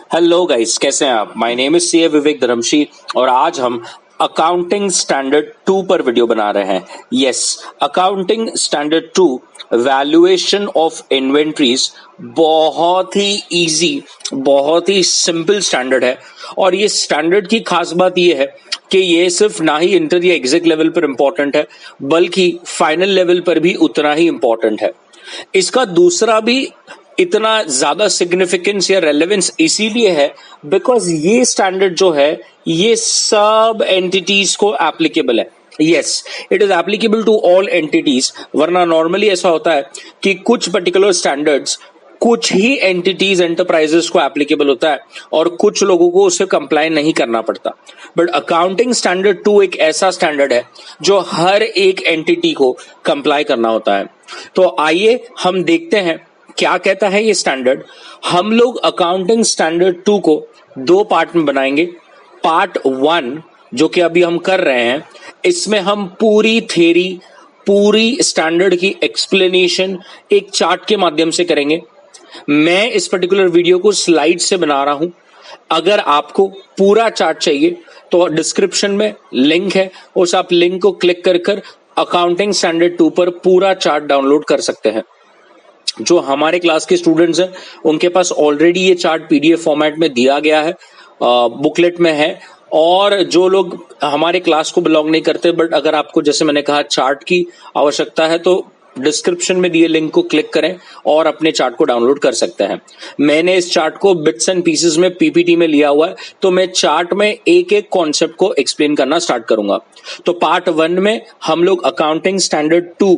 Hello guys, कैसे हैं आप? माय नेम इज सी ए विवेक धर्मशी और आज हम अकाउंटिंग स्टैंडर्ड 2 पर वीडियो बना रहे हैं। Yes, accounting standard 2 valuation of inventories बहुत ही इजी, बहुत ही सिंपल स्टैंडर्ड है। और ये स्टैंडर्ड की खास बात ये है कि ये सिर्फ ना ही इंटर या एग्जिट लेवल पर इंपॉर्टेंट है, बल्कि फाइनल लेवल पर भी उतना ही इंपॉर्टेंट है। इसका दूसरा भी इतना ज्यादा सिग्निफिकेंस या रेलेवेंस इसीलिए है बिकॉज ये स्टैंडर्ड जो है ये सब एंटिटीज को एप्लीकेबल है। Yes, it is applicable to all entities, वरना नॉर्मली ऐसा होता है कि कुछ पर्टिकुलर स्टैंडर्ड्स कुछ ही एंटिटीज एंटरप्राइजेस को एप्लीकेबल होता है और कुछ लोगों को उसे कंप्लाई नहीं करना पड़ता। बट अकाउंटिंग स्टैंडर्ड 2 एक ऐसा स्टैंडर्ड है जो हर एक एंटिटी को कंप्लाई करना होता है। तो आइए हम देखते हैं क्या कहता है ये स्टैंडर्ड। हम लोग अकाउंटिंग स्टैंडर्ड 2 को दो पार्ट में बनाएंगे। पार्ट 1 जो कि अभी हम कर रहे हैं, इसमें हम पूरी थ्योरी, पूरी स्टैंडर्ड की एक्सप्लेनेशन एक चार्ट के माध्यम से करेंगे। मैं इस पर्टिकुलर वीडियो को स्लाइड से बना रहा हूं। अगर आपको पूरा चार्ट चाहिए तो डिस्क्रिप्शन में लिंक है, उस आप लिंक को क्लिक कर अकाउंटिंग स्टैंडर्ड 2 पर पूरा चार्ट डाउनलोड कर सकते हैं। जो हमारे क्लास के स्टूडेंट्स हैं उनके पास ऑलरेडी ये चार्ट पीडीएफ फॉर्मेट में दिया गया है, बुकलेट में है। और जो लोग हमारे क्लास को बिलोंग नहीं करते बट अगर आपको, जैसे मैंने कहा, चार्ट की आवश्यकता है तो डिस्क्रिप्शन में दिए लिंक को क्लिक करें और अपने चार्ट को डाउनलोड कर सकते हैं। मैंने इस चार्ट को बिट्स एंड पीसेस में पीपीटी में लिया हुआ है, तो मैं चार्ट में एक एक कॉन्सेप्ट को एक्सप्लेन करना स्टार्ट करूंगा। तो पार्ट 1 में हम लोग अकाउंटिंग स्टैंडर्ड 2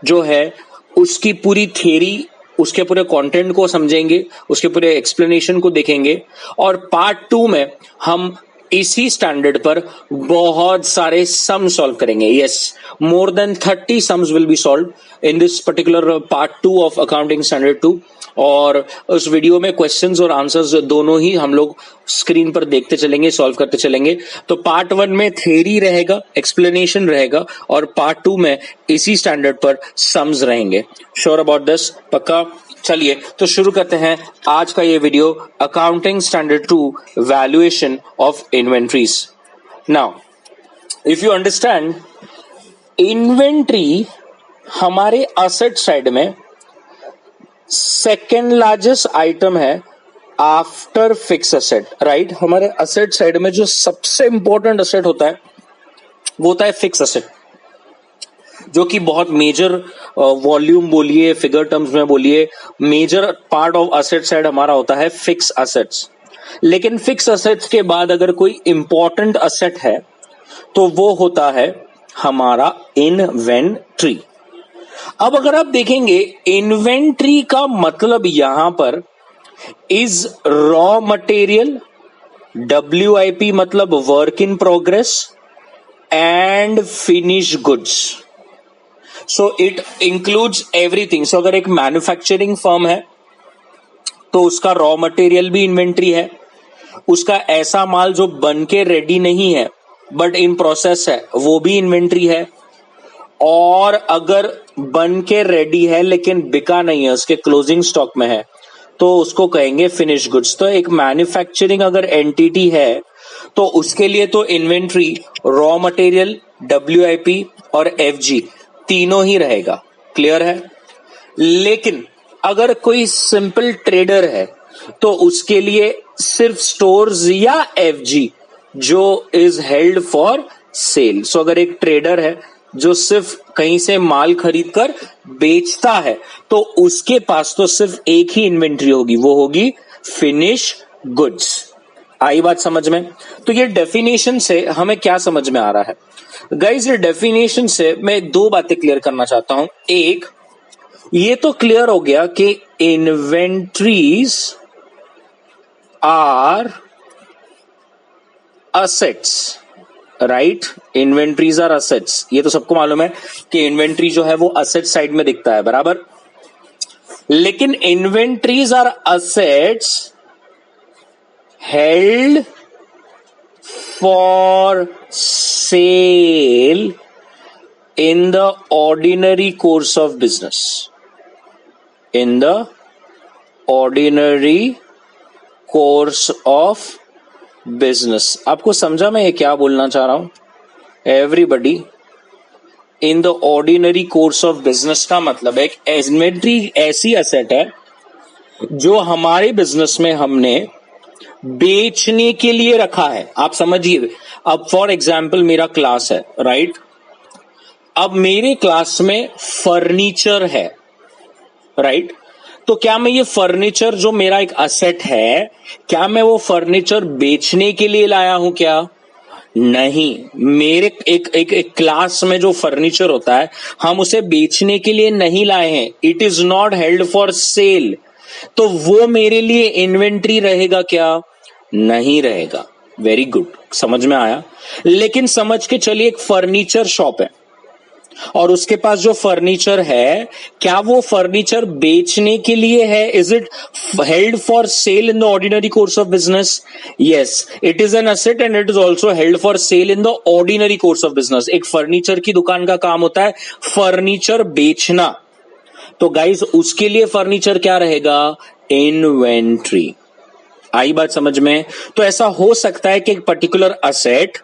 जो है उसकी पूरी थ्योरी, उसके पूरे कंटेंट को समझेंगे, उसके पूरे एक्सप्लेनेशन को देखेंगे। और पार्ट 2 में हम इसी स्टैंडर्ड पर बहुत सारे सम सॉल्व करेंगे। Yes, more than 30 sums will be solve in this particular part 2 of accounting standard 2। और उस वीडियो में क्वेश्चंस और आंसर्स दोनों ही हम लोग स्क्रीन पर देखते चलेंगे, सॉल्व करते चलेंगे। तो पार्ट 1 में थ्योरी रहेगा, एक्सप्लेनेशन रहेगा, और पार्ट 2 में इसी स्टैंडर्ड पर सम्स रहेंगे। Sure about this? पक्का? चलिए तो शुरू करते हैं आज का ये video, accounting standard 2 valuation of inventories. Now if you understand, inventory हमारे असेट साइड में सेकेंड लार्जेस्ट आइटम है आफ्टर फिक्स असेट, राइट। हमारे असेट साइड में जो सबसे इंपॉर्टेंट असेट होता है वो होता है फिक्स असेट, जो कि बहुत मेजर वॉल्यूम बोलिए, फिगर टर्म्स में बोलिए, major part of asset side हमारा होता है फिक्स असेट्स। लेकिन फिक्स असेट्स के बाद अगर कोई इंपॉर्टेंट असेट है तो वो होता है हमारा इन्वेंट्री। अब अगर आप देखेंगे, इन्वेंट्री का मतलब यहां पर इज रॉ मटेरियल, WIP मतलब work in progress, and finish goods. So it includes everything. So अगर एक मैन्युफैक्चरिंग फर्म है तो उसका रॉ मटेरियल भी इन्वेंट्री है, उसका ऐसा माल जो बन के रेडी नहीं है बट इन प्रोसेस है वो भी इन्वेंट्री है, और अगर बन के रेडी है लेकिन बिका नहीं है, उसके क्लोजिंग स्टॉक में है, तो उसको कहेंगे फिनिश गुड्स। तो एक मैन्युफैक्चरिंग अगर एंटिटी है तो उसके लिए तो इन्वेंट्री, रॉ मटेरियल, WIP और FG तीनों ही रहेगा। क्लियर है? लेकिन अगर कोई सिंपल ट्रेडर है तो उसके लिए सिर्फ स्टोर्स या FG जो इज हेल्ड फॉर सेल। सो अगर एक ट्रेडर है जो सिर्फ कहीं से माल खरीद कर बेचता है तो उसके पास तो सिर्फ एक ही इन्वेंट्री होगी, वो होगी फिनिश गुड्स। आई बात समझ में? तो ये डेफिनेशन से हमें क्या समझ में आ रहा है गाइस? ये डेफिनेशन से मैं दो बातें क्लियर करना चाहता हूं। एक, ये तो क्लियर हो गया कि inventories are assets, right. Inventories are assets, ये तो सबको मालूम है कि इन्वेंट्री जो है वो असेट साइड में दिखता है, बराबर। लेकिन inventories are assets held for sale in the ordinary course of business, in the ordinary course of business. आपको समझा मैं ये क्या बोलना चाह रहा हूं? Everybody, in the ordinary course of business का मतलब है इन्वेंट्री ऐसी एसेट है जो हमारे बिजनेस में हमने बेचने के लिए रखा है। आप समझिए, अब फॉर एग्जाम्पल मेरा क्लास है, राइट? अब मेरे क्लास में फर्नीचर है, राइट? तो क्या मैं ये फर्नीचर जो मेरा एक असेट है, क्या मैं वो फर्नीचर बेचने के लिए लाया हूं क्या? नहीं। मेरे एक क्लास में जो फर्नीचर होता है हम उसे बेचने के लिए नहीं लाए हैं। It is not held for cell. तो वो मेरे लिए इन्वेंट्री रहेगा क्या? नहीं रहेगा। वेरी गुड, समझ में आया। लेकिन समझ के चलिए एक फर्नीचर शॉप है और उसके पास जो फर्नीचर है, क्या वो फर्नीचर बेचने के लिए है? Is it held for sale in the ordinary course of business? Yes, it is an asset and it is also held for sale in the ordinary course of business. एक furniture की दुकान का काम होता है फर्नीचर बेचना। तो guys उसके लिए फर्नीचर क्या रहेगा? इन्वेंट्री। आई बात समझ में? तो ऐसा हो सकता है कि एक पर्टिकुलर असेट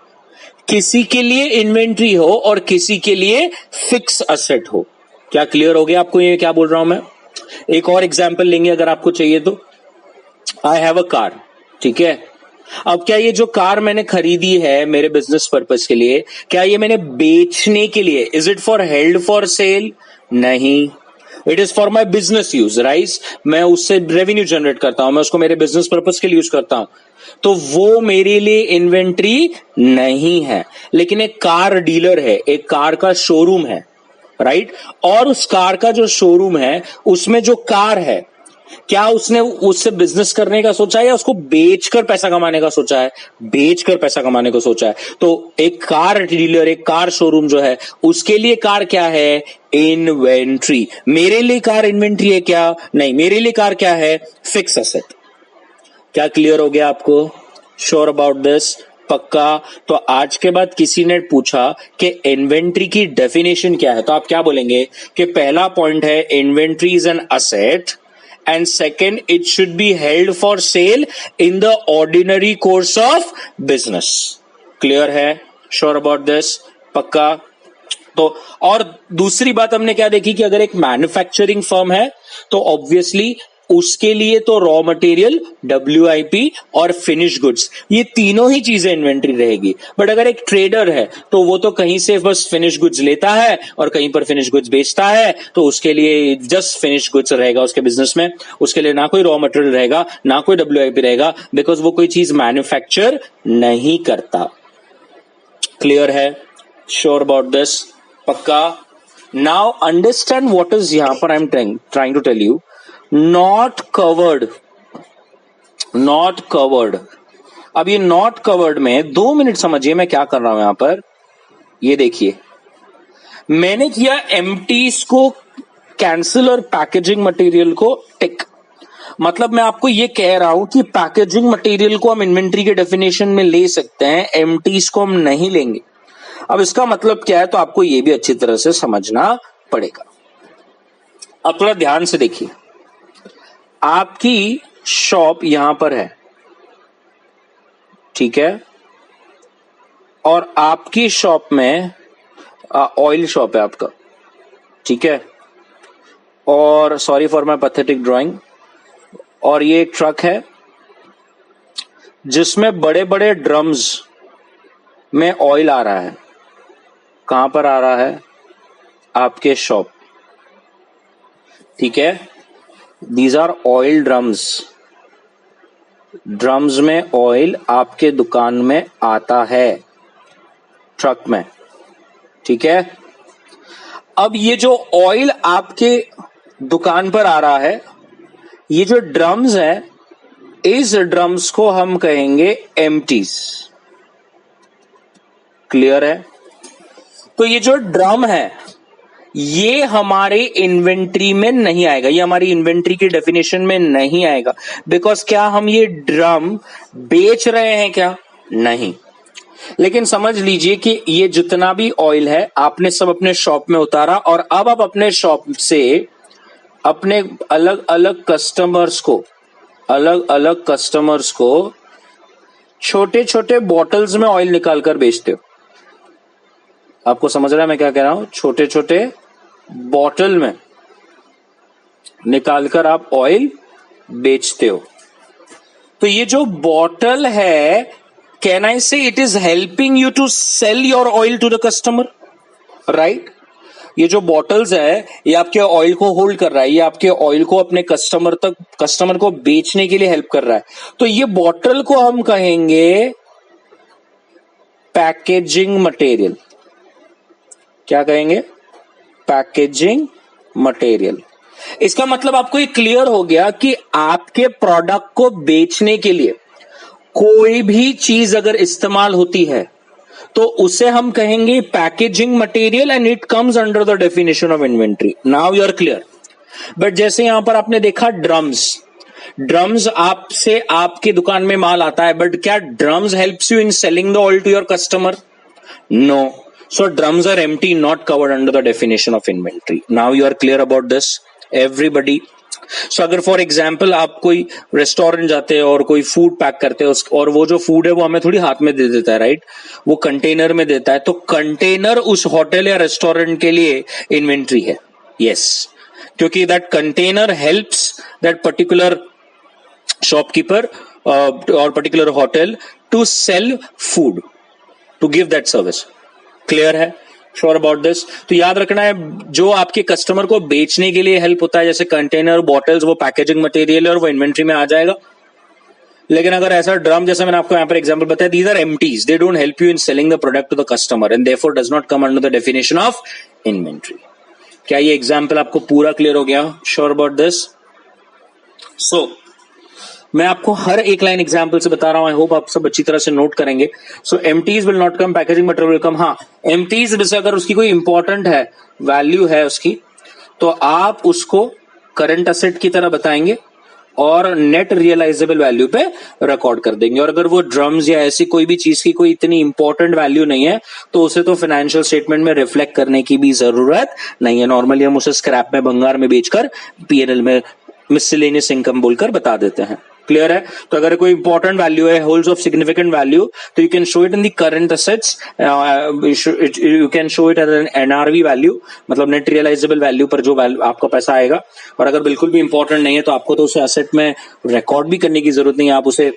किसी के लिए इन्वेंट्री हो और किसी के लिए फिक्स असेट हो। क्या क्लियर हो गया आपको ये क्या बोल रहा हूं मैं? एक और एग्जांपल लेंगे अगर आपको चाहिए तो। आई हैव अ कार, ठीक है? अब क्या ये जो कार मैंने खरीदी है मेरे बिजनेस पर्पस के लिए, क्या ये मैंने बेचने के लिए? Is it for held for sale? नहीं। It is for my business use, right? मैं उससे रेवेन्यू जनरेट करता हूं, मैं उसको मेरे बिजनेस पर्पस के लिए यूज करता हूं, तो वो मेरे लिए इन्वेंट्री नहीं है। लेकिन एक कार डीलर है, एक कार का शोरूम है, राइट? और उस कार का जो शोरूम है उसमें जो कार है, क्या उसने उससे बिजनेस करने का सोचा है या उसको बेचकर पैसा कमाने का सोचा है? बेचकर पैसा कमाने को सोचा है। तो एक कार डीलर, एक कार शोरूम जो है, उसके लिए कार क्या है? इन्वेंट्री। मेरे लिए कार इन्वेंट्री है क्या? नहीं। मेरे लिए कार क्या है? Fix asset. क्या क्लियर हो गया आपको? Sure about this? पक्का? तो आज के बाद किसी ने पूछा कि इन्वेंट्री की डेफिनेशन क्या है, तो आप क्या बोलेंगे कि पहला पॉइंट है inventory is an asset and second it should be held for sale in the ordinary course of business. Clear है? Sure about this? पक्का? तो और दूसरी बात हमने क्या देखी कि अगर एक मैन्युफैक्चरिंग फर्म है तो ऑब्वियसली उसके लिए तो रॉ मटेरियल, WIP और फिनिश गुड्स, ये तीनों ही चीजें इन्वेंट्री रहेगी। बट अगर एक ट्रेडर है तो वो तो कहीं से बस फिनिश गुड्स लेता है और कहीं पर फिनिश गुड्स बेचता है, तो उसके लिए जस्ट फिनिश गुड्स रहेगा उसके बिजनेस में। उसके लिए ना कोई रॉ मटेरियल रहेगा, ना कोई WIP रहेगा, बिकॉज वो कोई चीज मैन्युफैक्चर नहीं करता। क्लियर है? Sure about this? पक्का? नाउ अंडरस्टैंड व्हाट इज यहां पर I am trying to tell you. Not covered, not covered. अब ये नॉट कवर्ड में 2 मिनट समझिए मैं क्या कर रहा हूं यहां पर। ये देखिए, मैंने किया एम्प्टीज को कैंसिल और पैकेजिंग मटेरियल को टिक। मतलब मैं आपको ये कह रहा हूं कि पैकेजिंग मटेरियल को हम इन्वेंट्री के डेफिनेशन में ले सकते हैं, एम्प्टीज को हम नहीं लेंगे। अब इसका मतलब क्या है, तो आपको ये भी अच्छी तरह से समझना पड़ेगा। अब थोड़ा ध्यान से देखिए, आपकी शॉप यहां पर है, ठीक है? और आपकी शॉप में ऑयल शॉप है आपका, ठीक है? और sorry for my pathetic drawing. और ये एक ट्रक है जिसमें बड़े बड़े ड्रम्स में ऑयल आ रहा है। कहां पर आ रहा है? आपके शॉप, ठीक है? These are oil drums. Drums में ऑयल आपके दुकान में आता है, ट्रक में, ठीक है? अब ये जो ऑयल आपके दुकान पर आ रहा है, ये जो ड्रम्स है, इस ड्रम्स को हम कहेंगे एम्प्टीज। क्लियर है? तो ये जो ड्रम है ये हमारे इन्वेंट्री में नहीं आएगा, ये हमारी इन्वेंट्री की डेफिनेशन में नहीं आएगा। बिकॉज क्या हम ये ड्रम बेच रहे हैं क्या? नहीं। लेकिन समझ लीजिए कि ये जितना भी ऑयल है आपने सब अपने शॉप में उतारा और अब आप अपने शॉप से अपने अलग अलग कस्टमर्स को अलग अलग कस्टमर्स को छोटे छोटे बॉटल्स में ऑयल निकाल कर बेचते हो। आपको समझ रहा है मैं क्या कह रहा हूं? छोटे छोटे बॉटल में निकालकर आप ऑयल बेचते हो। तो ये जो बॉटल है, can I say it is helping you to sell your oil to the customer, right? ये जो बॉटल्स है ये आपके ऑयल को होल्ड कर रहा है, ये आपके ऑयल को अपने कस्टमर को बेचने के लिए हेल्प कर रहा है। तो ये बॉटल को हम कहेंगे पैकेजिंग मटेरियल। क्या कहेंगे? Packaging material. इसका मतलब आपको ये क्लियर हो गया कि आपके प्रोडक्ट को बेचने के लिए कोई भी चीज अगर इस्तेमाल होती है तो उसे हम कहेंगे packaging material and it comes under the definition of inventory. Now you are clear. But जैसे यहां पर आपने देखा ड्रम्स आपसे आपकी दुकान में माल आता है, बट क्या drums helps you in selling the oil to your customer? No. So drums are empty, not covered under the definition of inventory. Now you are clear about this, everybody. So अगर for example आप कोई restaurant जाते हैं और कोई food pack करते हैं और वो जो फूड है वो हमें थोड़ी हाथ में दे देता है, राइट? वो कंटेनर में देता है, तो कंटेनर उस होटल या रेस्टोरेंट के लिए इन्वेंट्री है। यस, क्योंकि that container helps that particular shopkeeper और particular hotel to sell food, to give that service. Clear है? Sure about this? तो याद रखना है, जो आपके कस्टमर को बेचने के लिए हेल्प होता है जैसे कंटेनर, बॉटल्स, वो पैकेजिंग मटेरियल है और वो इन्वेंट्री में आ जाएगा। लेकिन अगर ऐसा ड्रम, जैसे मैंने आपको यहां पर एग्जांपल बताया, these are empties, they don't help you in selling the product to the customer and therefore does not come under the definition of inventory. क्या ये एग्जाम्पल आपको पूरा क्लियर हो गया? Sure about this? सो मैं आपको हर एक लाइन एग्जाम्पल से बता रहा हूं, आई होप आप सब अच्छी तरह से नोट करेंगे। So empties will not come, packaging material will come. हाँ, एम्प्टीज जैसे अगर उसकी कोई इंपॉर्टेंट है, वैल्यू है उसकी, तो आप उसको करंट असेट की तरह बताएंगे और नेट रियलाइजेबल वैल्यू पे रिकॉर्ड कर देंगे। और अगर वो ड्रम्स या ऐसी कोई भी चीज की कोई इतनी इंपॉर्टेंट वैल्यू नहीं है तो उसे तो फाइनेंशियल स्टेटमेंट में रिफ्लेक्ट करने की भी जरूरत नहीं है। नॉर्मली हम उसे स्क्रैप में, भंगार में बेचकर पीएनएल में मिसलेनियस इनकम बोलकर बता देते हैं। क्लियर है? तो अगर कोई इंपॉर्टेंट वैल्यू है, होल्ड्स ऑफ सिग्निफिकेंट वैल्यू, तो you can show it in the current assets, you can show it as an NRV value, मतलब नेट रियलाइजेबल वैल्यू पर जो आपका पैसा आएगा। और अगर बिल्कुल भी इंपॉर्टेंट नहीं है तो आपको तो उसे असेट में रिकॉर्ड भी करने की जरूरत नहीं है, आप उसे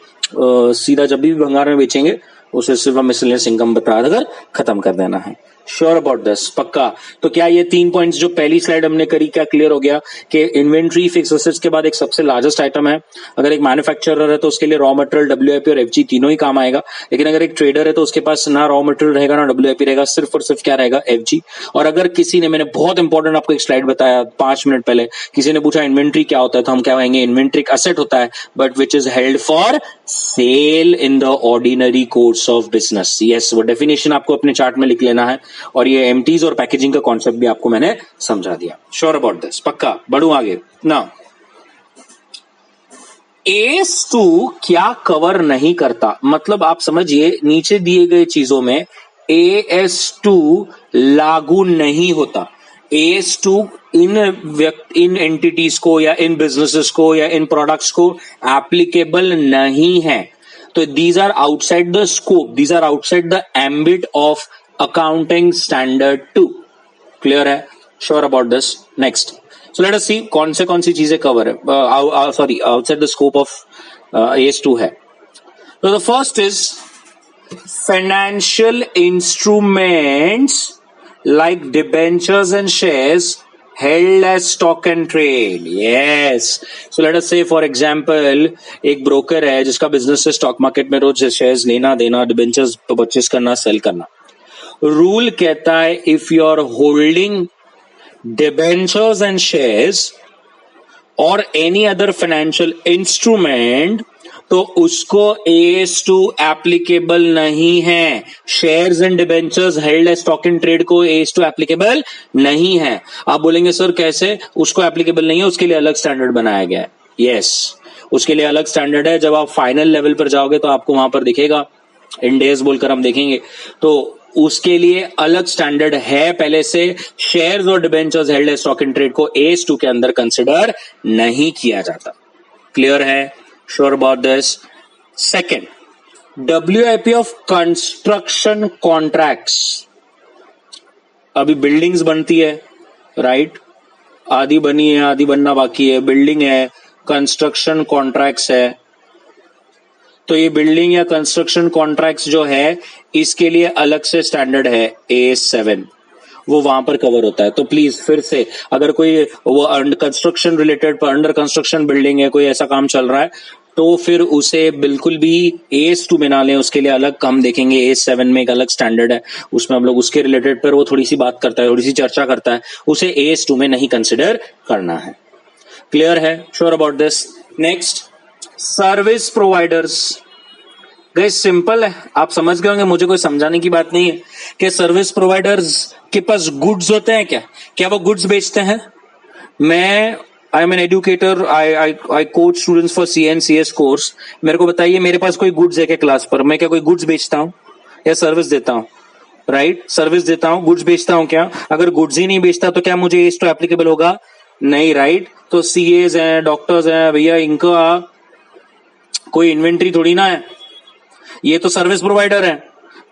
सीधा जब भी भंगार में बेचेंगे उसे सिर्फ मिसलेनियस इनकम बता देकर खत्म कर देना है। Sure about this? पक्का? तो क्या ये 3 पॉइंट्स जो पहली स्लाइड हमने करी, क्या क्लियर हो गया कि इन्वेंट्री फिक्स एसेट्स के बाद एक सबसे लार्जेस्ट आइटम है। अगर एक मैन्युफैक्चरर है तो उसके लिए रॉ मटेरियल, डब्ल्यूआईपी और एफजी तीनों ही काम आएगा। लेकिन अगर एक ट्रेडर है तो उसके पास ना रॉ मटेरियल रहेगा ना डब्ल्यूआईपी रहेगा, सिर्फ और सिर्फ क्या रहेगा? एफजी। और अगर किसी ने, मैंने बहुत इंपॉर्टेंट आपको एक स्लाइड बताया 5 मिनट पहले, किसी ने पूछा इन्वेंट्री क्या होता है, तो हम क्या कहेंगे? इन्वेंट्री एक असेट होता है but which is held for sale in the ordinary course of business. Yes, वो डेफिनेशन आपको अपने चार्ट में लिख लेना है और ये एम्प्टीज और पैकेजिंग का कॉन्सेप्ट भी आपको मैंने समझा दिया। Sure about this? पक्का? बढ़ू आगे ना। AS2 क्या कवर नहीं करता? मतलब आप समझिए, नीचे दिए गए चीजों में AS2 लागू नहीं होता। AS2 इन एंटिटीज को या इन बिजनेसेस को या इन प्रोडक्ट्स को एप्लीकेबल नहीं है। तो these are outside the scope, these are outside the ambit of accounting standard 2। Clear है? Sure about this? Next, so let us see कौन सी चीजें कवर है, sorry outside the scope of AS2 है। तो the first is financial instruments like debentures and shares held as stock and trade. Yes. So let us say for example एक broker है जिसका business है स्टॉक मार्केट में रोज shares लेना देना, debentures purchase करना, सेल करना। रूल कहता है if you are holding debentures and shares और एनी अदर फाइनेंशियल इंस्ट्रूमेंट तो उसको AS2 एप्लीकेबल नहीं है। Shares and debentures held as stock in trade को AS2 एप्लीकेबल नहीं है। आप बोलेंगे सर कैसे? उसको एप्लीकेबल नहीं है, उसके लिए अलग स्टैंडर्ड बनाया गया है। यस, उसके लिए अलग स्टैंडर्ड है। जब आप फाइनल लेवल पर जाओगे तो आपको वहां पर दिखेगा, इंडेस बोलकर हम देखेंगे, तो उसके लिए अलग स्टैंडर्ड है पहले से। शेयर्स और debentures held as stock in trade को AS2 के अंदर कंसिडर नहीं किया जाता। क्लियर है? Sure about this? Second, WIP of construction contracts. अभी बिल्डिंग्स बनती है, राइट? आधी बनी है, आधी बनना बाकी है, बिल्डिंग है, कंस्ट्रक्शन कॉन्ट्रैक्ट्स है. तो ये बिल्डिंग या कंस्ट्रक्शन कॉन्ट्रैक्ट्स जो है इसके लिए अलग से स्टैंडर्ड है AS7, वो वहां पर कवर होता है. तो प्लीज फिर से, अगर कोई वो construction related under construction building है, कोई ऐसा काम चल रहा है, तो फिर उसे बिल्कुल भी AS2 में ना लें. उसके लिए अलग हम देखेंगे, AS7 में एक अलग स्टैंडर्ड है, उसमें हम लोग उसके रिलेटेड पर वो थोड़ी सी बात करता है, थोड़ी सी चर्चा करता है. उसे AS2 में नहीं कंसिडर करना है. क्लियर है? Sure about this? Next, service providers. Guys simple है, आप समझ गए होंगे, मुझे कोई समझाने की बात नहीं है कि सर्विस प्रोवाइडर्स के पास गुड्स होते हैं. क्या वो गुड्स बेचते हैं? मैं I am an educator, I coach students for CNCS course. मेरे को बताइए, मेरे पास कोई गुड्स है क्या क्लास पर? मैं क्या कोई गुड्स बेचता हूं या सर्विस देता हूं? राइट, सर्विस देता हूं, गुड्स बेचता हूं क्या? अगर गुड्स ही नहीं बेचता तो क्या मुझे AS2 एप्लीकेबल होगा? नहीं, राइट? तो CAs हैं, डॉक्टर्स हैं, भैया इनका कोई इन्वेंट्री थोड़ी ना है, ये तो सर्विस प्रोवाइडर है,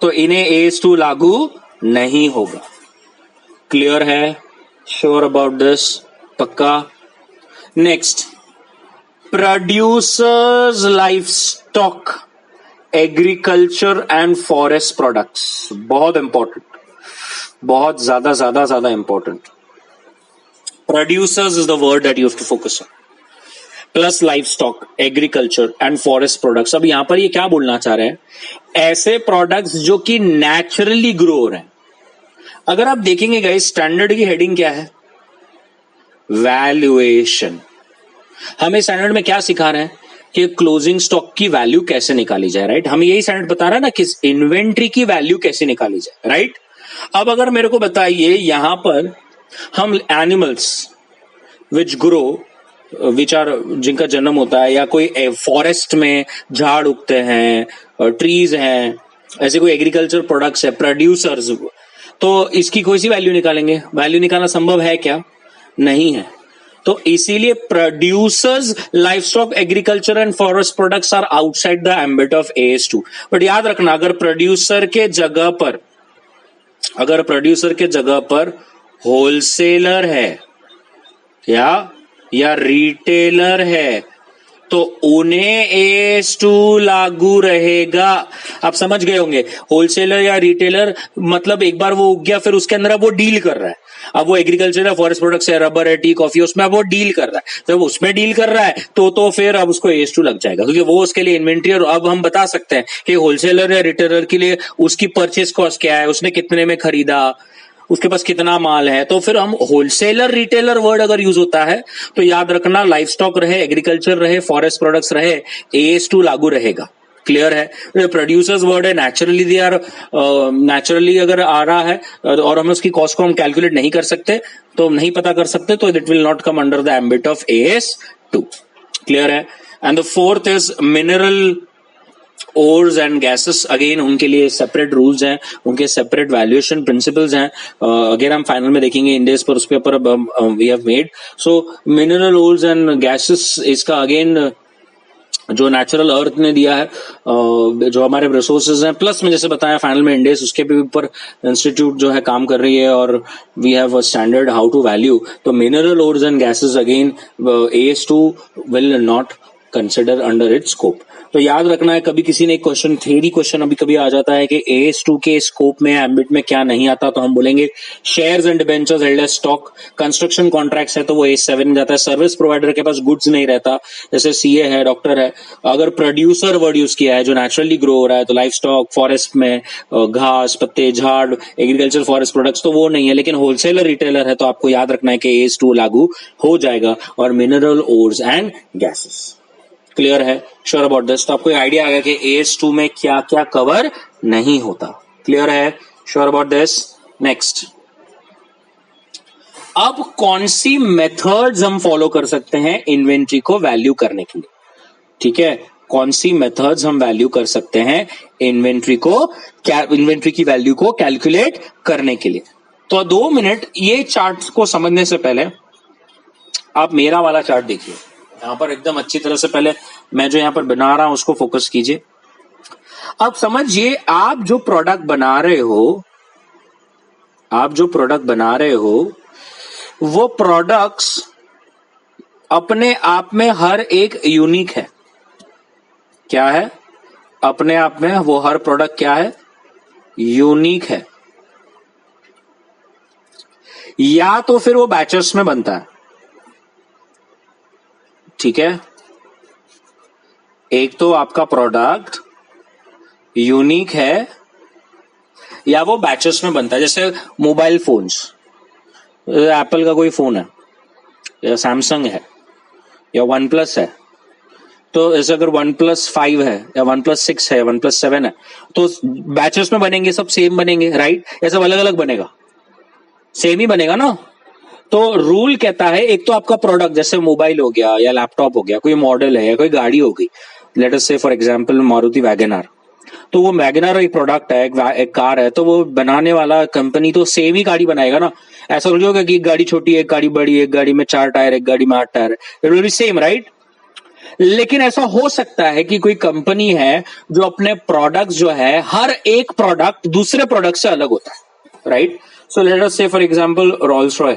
तो इन्हें AS2 लागू नहीं होगा. क्लियर है? Sure about this? पक्का? Next, producers life stock agriculture and forest products. बहुत इंपॉर्टेंट, बहुत ज्यादा important. Producers is the word that you have to focus on, plus life stock, agriculture and forest products. अब यहां पर ये क्या बोलना चाह रहे हैं? ऐसे प्रोडक्ट्स जो कि नेचुरली ग्रो हो रहे हैं. अगर आप देखेंगे गाइस, स्टैंडर्ड की हेडिंग क्या है? वैल्यूएशन. हमें स्टैंडर्ड में क्या सिखा रहे हैं कि क्लोजिंग स्टॉक की वैल्यू कैसे निकाली जाए, राइट? हमें यही स्टैंडर्ड बता रहा है ना कि इन्वेंट्री की वैल्यू कैसे निकाली जाए, राइट? अब अगर मेरे को बताइए, यहां पर हम animals which grow, which are, जिनका जन्म होता है, या कोई फॉरेस्ट में झाड़ उगते हैं, ट्रीज हैं, ऐसे कोई एग्रीकल्चर प्रोडक्ट्स है, प्रोड्यूसर्स, तो इसकी कोई सी वैल्यू निकालेंगे? वैल्यू निकालना संभव है क्या? नहीं है. तो इसीलिए producers life stock agriculture and forest products are outside the ambit of AS2. But याद रखना, अगर प्रोड्यूसर के जगह पर होलसेलर है या रिटेलर है, तो उन्हें AS2 लागू रहेगा. आप समझ गए होंगे, होलसेलर या रिटेलर मतलब एक बार वो उग गया, फिर उसके अंदर अब वो डील कर रहा है. अब वो एग्रीकल्चर या फॉरेस्ट प्रोडक्ट्स है, रबर है, टी कॉफी, उसमें अब वो डील कर रहा है. जब उसमें डील कर रहा है तो फिर अब उसको AS2 लग जाएगा, क्योंकि वो उसके लिए इन्वेंट्री. और अब हम बता सकते हैं कि होलसेलर या रिटेलर के लिए उसकी परचेस कॉस्ट क्या है, उसने कितने में खरीदा, उसके पास कितना माल है. तो फिर हम होलसेलर रिटेलर वर्ड अगर यूज होता है तो याद रखना, लाइफ स्टॉक रहे, एग्रीकल्चर रहे, फॉरेस्ट प्रोडक्ट्स रहे, AS2 लागू रहेगा. क्लियर है? प्रोड्यूसर्स वर्ड है, नेचुरली दे आर, नेचुरली अगर आ रहा है और हम उसकी कॉस्ट को हम कैलकुलेट नहीं कर सकते, तो नहीं पता कर सकते, तो it will not come under the ambit of AS2. Clear है? And the fourth is mineral ores and gases. Again उनके लिए सेपरेट रूल्स हैं, उनके सेपरेट वैल्यूएशन प्रिंसिपल्स हैं. अगेन हम फाइनल में देखेंगे इंडेक्स पर, उस paper we have made. So mineral ores and gases, इसका अगेन जो नेचुरल अर्थ ने दिया है, जो हमारे रिसोर्सेज हैं, प्लस में जैसे बताया फाइनल में इंडेक्स, उसके भी ऊपर इंस्टीट्यूट जो है काम कर रही है, और we have a standard how to value. तो mineral ores and gases again AS2 will not consider under its scope. तो याद रखना है, कभी किसी ने एक क्वेश्चन, थ्योरी क्वेश्चन अभी कभी आ जाता है कि AS2 के स्कोप में, एम्बिट में क्या नहीं आता, तो हम बोलेंगे shares and debentures held as stock. Construction contracts है तो वो AS7 में जाता है. सर्विस प्रोवाइडर के पास गुड्स नहीं रहता, जैसे CA है, डॉक्टर है. अगर प्रोड्यूसर वर्ड यूज किया है, जो नेचुरली ग्रो हो रहा है, तो लाइफ स्टॉक, फॉरेस्ट में घास, पत्ते, झाड़, एग्रीकल्चर, फॉरेस्ट प्रोडक्ट्स, तो वो नहीं है. लेकिन होलसेलर रिटेलर है तो आपको याद रखना है कि AS2 लागू हो जाएगा. और mineral ores and gases. Clear है? Sure about this? तो आपको आइडिया आ गया कि AS2 में क्या क्या कवर नहीं होता. क्लियर है? Sure about this? नेक्स्ट, अब कौन सी मेथड्स हम फॉलो कर सकते हैं इन्वेंट्री को वैल्यू करने के लिए? ठीक है, कौन सी मेथड्स हम वैल्यू कर सकते हैं इन्वेंट्री की वैल्यू को कैलकुलेट करने के लिए? तो 2 मिनट ये चार्ट को समझने से पहले आप मेरा वाला चार्ट देखिए. यहां पर एकदम अच्छी तरह से पहले मैं जो यहां पर बना रहा हूं उसको फोकस कीजिए। अब समझिए, आप जो प्रोडक्ट बना रहे हो वो प्रोडक्ट्स अपने आप में हर एक यूनिक है। क्या है? अपने आप में वो हर प्रोडक्ट क्या है? यूनिक है। या तो फिर वो बैचेस में बनता है, ठीक है। एक तो आपका प्रोडक्ट यूनिक है या वो बैचेस में बनता है। जैसे मोबाइल फोन्स, एप्पल का कोई फोन है या सैमसंग है या वन प्लस है, तो ऐसे अगर वन प्लस 5 है या वन प्लस 6 है, वन प्लस 7 है, तो बैचेस में बनेंगे, सब सेम बनेंगे, राइट? या सब अलग अलग बनेगा? सेम ही बनेगा ना। तो रूल कहता है, एक तो आपका प्रोडक्ट जैसे मोबाइल हो गया या लैपटॉप हो गया, कोई मॉडल है या कोई गाड़ी हो गई, लेट अस से फॉर एग्जांपल मारुति वैगनआर, तो वो वैगनआर एक प्रोडक्ट है, एक कार है, तो वो बनाने वाला कंपनी तो सेम ही गाड़ी बनाएगा ना। ऐसा थोड़ी होगा कि एक गाड़ी छोटी है, एक गाड़ी बड़ी है, एक गाड़ी में 4 टायर, एक गाड़ी में 8 tyre, it will B same, right? लेकिन ऐसा हो सकता है कि कोई कंपनी है जो अपने प्रोडक्ट जो है, हर एक प्रोडक्ट दूसरे प्रोडक्ट से अलग होता है, राइट? सो लेट अस से फॉर एग्जांपल रोल्स रॉय।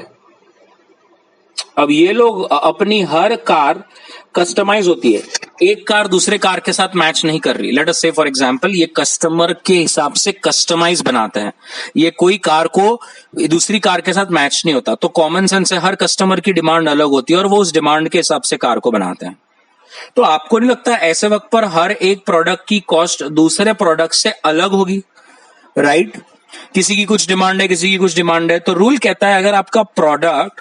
अब ये लोग अपनी हर कार कस्टमाइज होती है, एक कार दूसरे कार के साथ मैच नहीं कर रही। लेट अस से फॉर एग्जांपल ये कस्टमर के हिसाब से कस्टमाइज बनाते हैं, ये कोई कार को दूसरी कार के साथ मैच नहीं होता। तो कॉमन सेंस है, हर कस्टमर की डिमांड अलग होती है और वो उस डिमांड के हिसाब से कार को बनाते हैं। तो आपको नहीं लगता ऐसे वक्त पर हर एक प्रोडक्ट की कॉस्ट दूसरे प्रोडक्ट से अलग होगी, राइट? किसी की कुछ डिमांड है, किसी की कुछ डिमांड है। तो रूल कहता है, अगर आपका प्रोडक्ट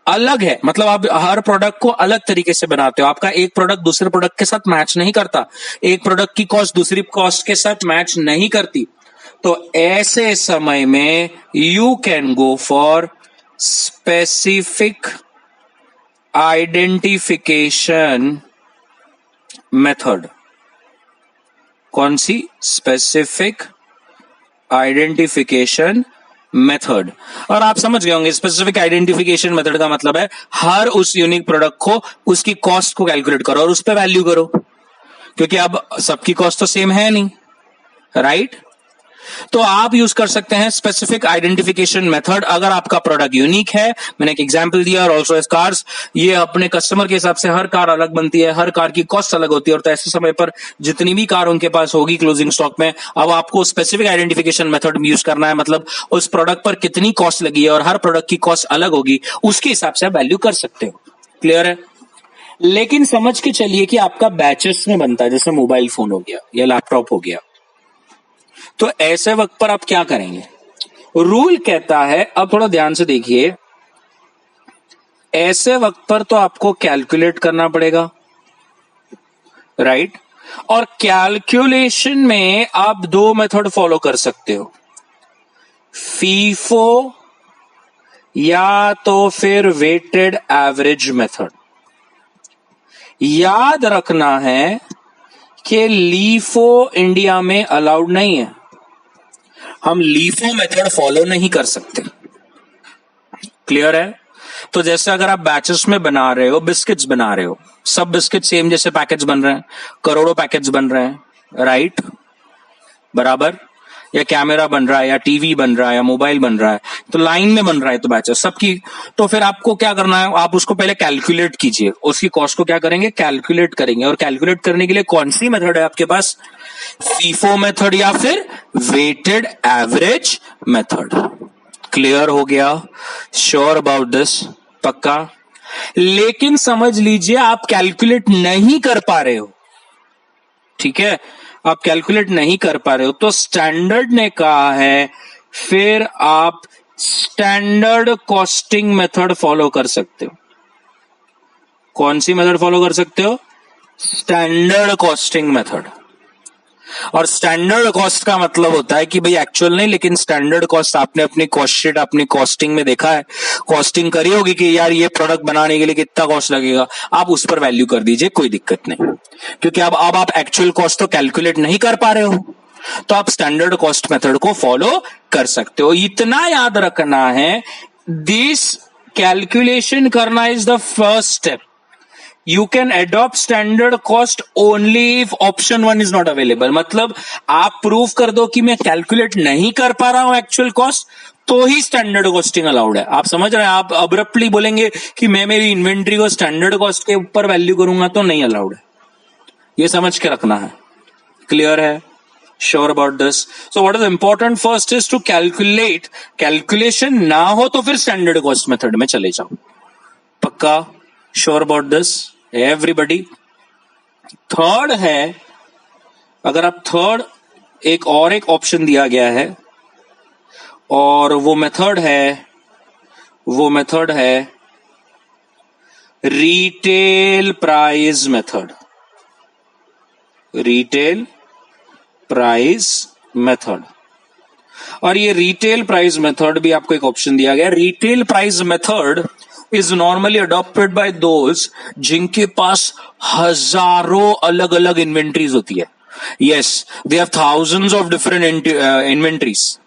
अलग है, मतलब आप हर प्रोडक्ट को अलग तरीके से बनाते हो, आपका एक प्रोडक्ट दूसरे प्रोडक्ट के साथ मैच नहीं करता, एक प्रोडक्ट की कॉस्ट दूसरी कॉस्ट के साथ मैच नहीं करती, तो ऐसे समय में you can go for specific identification method. कौन सी? Specific identification method. और आप समझ गए होंगे, स्पेसिफिक आइडेंटिफिकेशन मेथड का मतलब है हर उस यूनिक प्रोडक्ट को, उसकी कॉस्ट को कैलकुलेट करो और उस पर वैल्यू करो, क्योंकि अब सबकी कॉस्ट तो सेम है नहीं, राइट? तो आप यूज कर सकते हैं स्पेसिफिक आइडेंटिफिकेशन मेथड अगर आपका प्रोडक्ट यूनिक है। मैंने एक एग्जांपल दिया, रोल्स रॉयस कार्स, ये अपने कस्टमर के हिसाब से हर कार अलग बनती है, हर कार की कॉस्ट अलग होती है, और तो ऐसे समय पर जितनी भी कार उनके पास होगी क्लोजिंग स्टॉक में, अब आपको स्पेसिफिक आइडेंटिफिकेशन मेथड यूज करना है। मतलब उस प्रोडक्ट पर कितनी कॉस्ट लगी है और हर प्रोडक्ट की कॉस्ट अलग होगी, उसके हिसाब से आप वैल्यू कर सकते हो। क्लियर है? लेकिन समझ के चलिए कि आपका बैचेस में बनता है, जैसे मोबाइल फोन हो गया या लैपटॉप हो गया, तो ऐसे वक्त पर आप क्या करेंगे? रूल कहता है, अब थोड़ा ध्यान से देखिए, ऐसे वक्त पर तो आपको कैलकुलेट करना पड़ेगा, राइट? और कैलकुलेशन में आप 2 मेथड फॉलो कर सकते हो, फीफो या तो फिर वेटेड एवरेज मेथड। याद रखना है कि लीफो इंडिया में अलाउड नहीं है, हम लीफो मेथड फॉलो नहीं कर सकते। क्लियर है? तो जैसे अगर आप बैचेस में बना रहे हो, बिस्किट्स बना रहे हो, सब बिस्किट सेम जैसे पैकेज बन रहे हैं, करोड़ों पैकेज बन रहे हैं, राइट? बराबर? या कैमरा बन रहा है या टीवी बन रहा है या मोबाइल बन रहा है, तो लाइन में बन रहा है तो बैचेस सबकी, तो फिर आपको क्या करना है, आप उसको पहले कैलकुलेट कीजिए, उसकी कॉस्ट को क्या करेंगे? कैलकुलेट करेंगे। और कैलकुलेट करने के लिए कौन सी मेथड है आपके पास? फीफो मेथड या फिर वेटेड एवरेज मेथड। क्लियर हो गया? Sure about this? पक्का? लेकिन समझ लीजिए आप कैलकुलेट नहीं कर पा रहे हो, ठीक है? आप कैलकुलेट नहीं कर पा रहे हो, तो स्टैंडर्ड ने कहा है फिर आप स्टैंडर्ड कॉस्टिंग मेथड फॉलो कर सकते हो। कौन सी मेथड फॉलो कर सकते हो? Standard costing method. और स्टैंडर्ड कॉस्ट का मतलब होता है कि भाई एक्चुअल नहीं, लेकिन स्टैंडर्ड कॉस्ट आपने अपनी कॉस्ट शीट, अपनी कॉस्टिंग में देखा है, कॉस्टिंग करी होगी कि यार ये प्रोडक्ट बनाने के लिए कितना कॉस्ट लगेगा, आप उस पर वैल्यू कर दीजिए, कोई दिक्कत नहीं। क्योंकि अब आप एक्चुअल कॉस्ट तो कैलकुलेट नहीं कर पा रहे हो, तो आप स्टैंडर्ड कॉस्ट मेथड को फॉलो कर सकते हो। इतना याद रखना है, दिस कैलकुलेशन करना is the first step. You can adopt standard cost only if option 1 is not available. मतलब आप प्रूव कर दो कि मैं कैलकुलेट नहीं कर पा रहा हूं एक्चुअल कॉस्ट, तो ही स्टैंडर्ड कॉस्टिंग अलाउड है। आप समझ रहे हैं? आप अब्रप्टली बोलेंगे कि मैं मेरी इन्वेंट्री को स्टैंडर्ड कॉस्ट के ऊपर वैल्यू करूंगा तो नहीं अलाउड है। ये समझ के रखना है। क्लियर है? Sure about this? So what is important first is to calculate. Calculation ना हो तो फिर स्टैंडर्ड कॉस्ट मेथड में चले जाओ। पक्का? Sure about this everybody? Third है, अगर आप थर्ड एक ऑप्शन दिया गया है और वो मेथड है retail price method. Retail price method, और ये रिटेल प्राइस मेथड भी आपको एक ऑप्शन दिया गया। Retail price method is normally adopted by those जिनके पास हजारों अलग अलग इन्वेंट्रीज होती है। Yes, they have thousands of different inventories.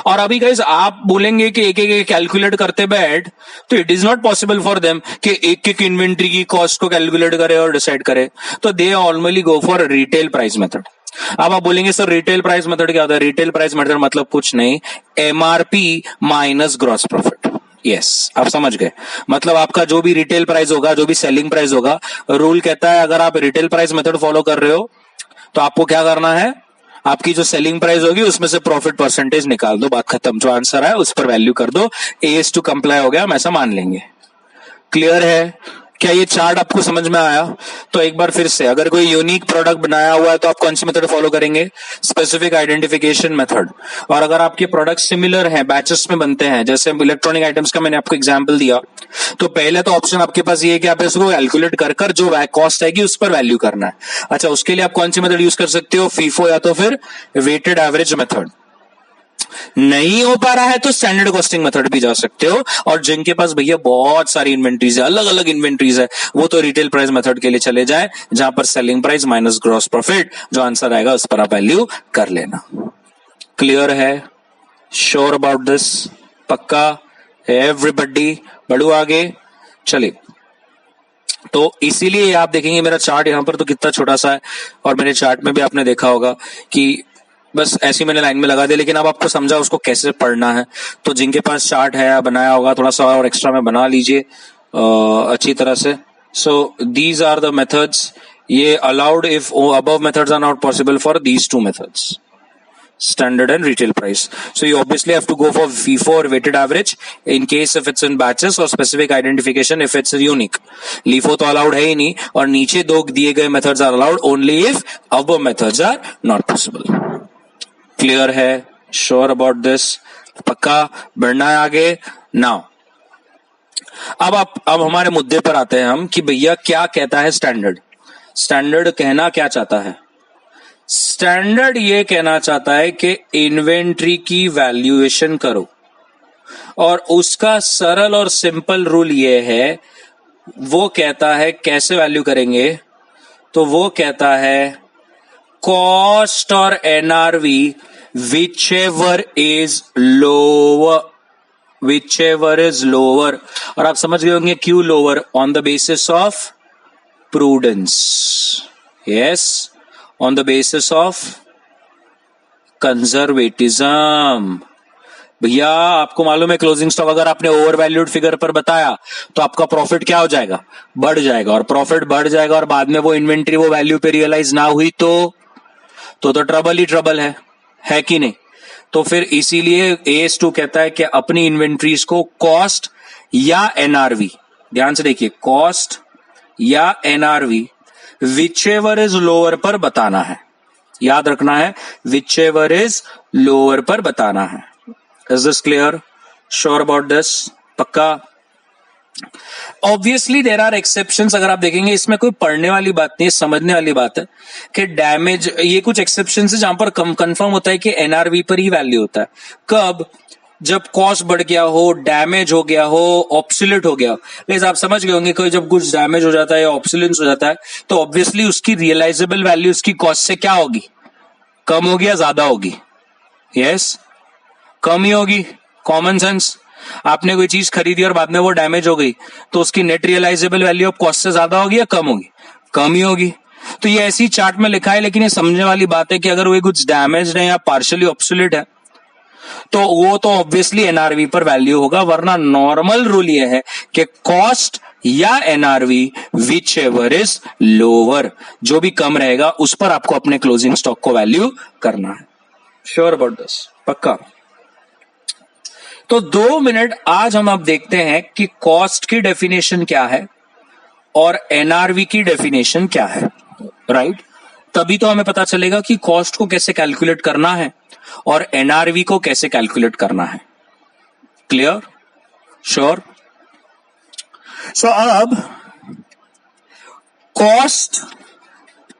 और अभी गाइस आप बोलेंगे कि एक एक कैलकुलेट करते बैठ, तो it is not possible for them कि एक एक इन्वेंट्री की कॉस्ट को कैलकुलेट करे और डिसाइड करे। तो they normally go for retail price method. अब आप बोलेंगे सर रिटेल प्राइस मेथड क्या होता है? रिटेल प्राइस मेथड मतलब कुछ नहीं, MRP minus gross profit. Yes, आप समझ गए। मतलब आपका जो भी रिटेल प्राइस होगा, जो भी सेलिंग प्राइस होगा, रूल कहता है अगर आप रिटेल प्राइस मेथड फॉलो कर रहे हो तो आपको क्या करना है, आपकी जो सेलिंग प्राइस होगी उसमें से प्रॉफिट परसेंटेज निकाल दो, बात खत्म। जो आंसर है उस पर वैल्यू कर दो, एएस टू कंप्लाई हो गया, हम ऐसा मान लेंगे। क्लियर है? क्या ये चार्ट आपको समझ में आया? तो एक बार फिर से, अगर कोई यूनिक प्रोडक्ट बनाया हुआ है तो आप कौन सी मेथड फॉलो करेंगे? Specific identification method. और अगर आपके प्रोडक्ट सिमिलर हैं, बैचेस में बनते हैं, जैसे इलेक्ट्रॉनिक आइटम्स का मैंने आपको एग्जांपल दिया, तो पहले तो ऑप्शन आपके पास ये है कि आप इसको कैलकुलेट कर जो कॉस्ट आएगी उस पर वैल्यू करना है। अच्छा, उसके लिए आप कौन सी मेथड यूज कर सकते हो? फीफो या तो फिर वेटेड एवरेज मेथड। नहीं हो पा रहा है तो स्टैंडर्ड कॉस्टिंग मेथड भी जा सकते हो। और जिनके पास भैया बहुत सारी इन्वेंट्रीज है, अलग अलग इन्वेंट्रीज है, वो तो रिटेल प्राइस मेथड के लिए चले जाए, जहां पर selling price minus gross profit, जो आंसर आएगा उस पर आप वैल्यू कर लेना। क्लियर है? Sure about this? पक्का? एवरीबडी? बढ़ू आगे, चलिए। तो इसीलिए आप देखेंगे मेरा चार्ट यहां पर तो कितना छोटा सा है, और मेरे चार्ट में भी आपने देखा होगा कि बस ऐसी मैंने लाइन में लगा दिया, लेकिन अब आपको समझा उसको कैसे पढ़ना है। तो जिनके पास चार्ट है, बनाया होगा, थोड़ा सा और एक्स्ट्रा में बना लीजिए अच्छी तरह से। So these are the methods, ये allowed if above methods are not possible for these two methods, standard and retail price. So you obviously have to go for FIFO or weighted average in case if it's in batches, or specific identification if it's unique. LIFO तो allowed है ही नहीं, और नीचे दो दिए गए methods are allowed only if above methods are not possible. Clear है? Sure about this? पक्का? बढ़ना है आगे? Now अब हमारे मुद्दे पर आते हैं हम कि भैया क्या कहता है स्टैंडर्ड। स्टैंडर्ड कहना क्या चाहता है? स्टैंडर्ड ये कहना चाहता है कि इन्वेंट्री की वैल्यूएशन करो, और उसका सरल और सिंपल रूल ये है, वो कहता है कैसे वैल्यू करेंगे, तो वो कहता है कॉस्ट और एनआरवी विचएवर इज लोअर, और आप समझ गए होंगे क्यों lower, on the basis of prudence. Yes, on the basis of conservatism। भैया आपको मालूम है क्लोजिंग स्टॉक अगर आपने ओवर वैल्यूड फिगर पर बताया तो आपका प्रॉफिट क्या हो जाएगा? बढ़ जाएगा, और प्रॉफिट बढ़ जाएगा, और बाद में वो इन्वेंट्री वो वैल्यू पे रियलाइज ना हुई तो ट्रबल ही ट्रबल है कि नहीं? तो फिर इसीलिए AS2 कहता है कि अपनी इन्वेंट्रीज को कॉस्ट या एनआरवी, ध्यान से देखिए, कॉस्ट या एनआरवी विचएवर इज लोअर पर बताना है। याद रखना है, विचएवर इज लोअर पर बताना है। Is this clear? Sure about this? पक्का? Obviously there are exceptions. अगर आप देखेंगे इसमें कोई पढ़ने वाली बात नहीं है, समझने वाली बात है कि डैमेज, ये कुछ एक्सेप्शंस है जहां पर कंफर्म होता है कि एनआरवी पर ही वैल्यू होता है। कब? जब कॉस्ट बढ़ गया हो, डैमेज हो गया हो, ऑब्सोलेट हो गया। प्लीज आप समझ गए होंगे कि जब कुछ डैमेज हो जाता है या ऑब्सोलेंस हो जाता है तो ऑब्वियसली उसकी रियलाइजेबल वैल्यू उसकी कॉस्ट से क्या होगी? कम होगी या ज्यादा होगी? यस, कम ही होगी, कॉमन सेंस। आपने कोई चीज खरीदी और बाद में वो डैमेज हो गई, तो उसकी net realisable value of cost से ज्यादा होगी या कम होगी? कम ही होगी। तो ये ऐसी चार्ट में लिखा है, लेकिन ये समझने वाली बात है कि अगर वो कुछ डैमेज है या पार्शियली ऑब्सोल्यूट है तो वो तो ऑब्वियसली एनआरवी पर वैल्यू होगा, वरना नॉर्मल रूल ये है कि कॉस्ट या NRV which ever is lower, जो भी कम रहेगा उस पर आपको अपने क्लोजिंग स्टॉक को वैल्यू करना है। Sure about this? पक्का? तो 2 मिनट आज हम अब देखते हैं कि कॉस्ट की डेफिनेशन क्या है और एनआरवी की डेफिनेशन क्या है, राइट? तभी तो हमें पता चलेगा कि कॉस्ट को कैसे कैलकुलेट करना है और एनआरवी को कैसे कैलकुलेट करना है। क्लियर? श्योर? सो अब कॉस्ट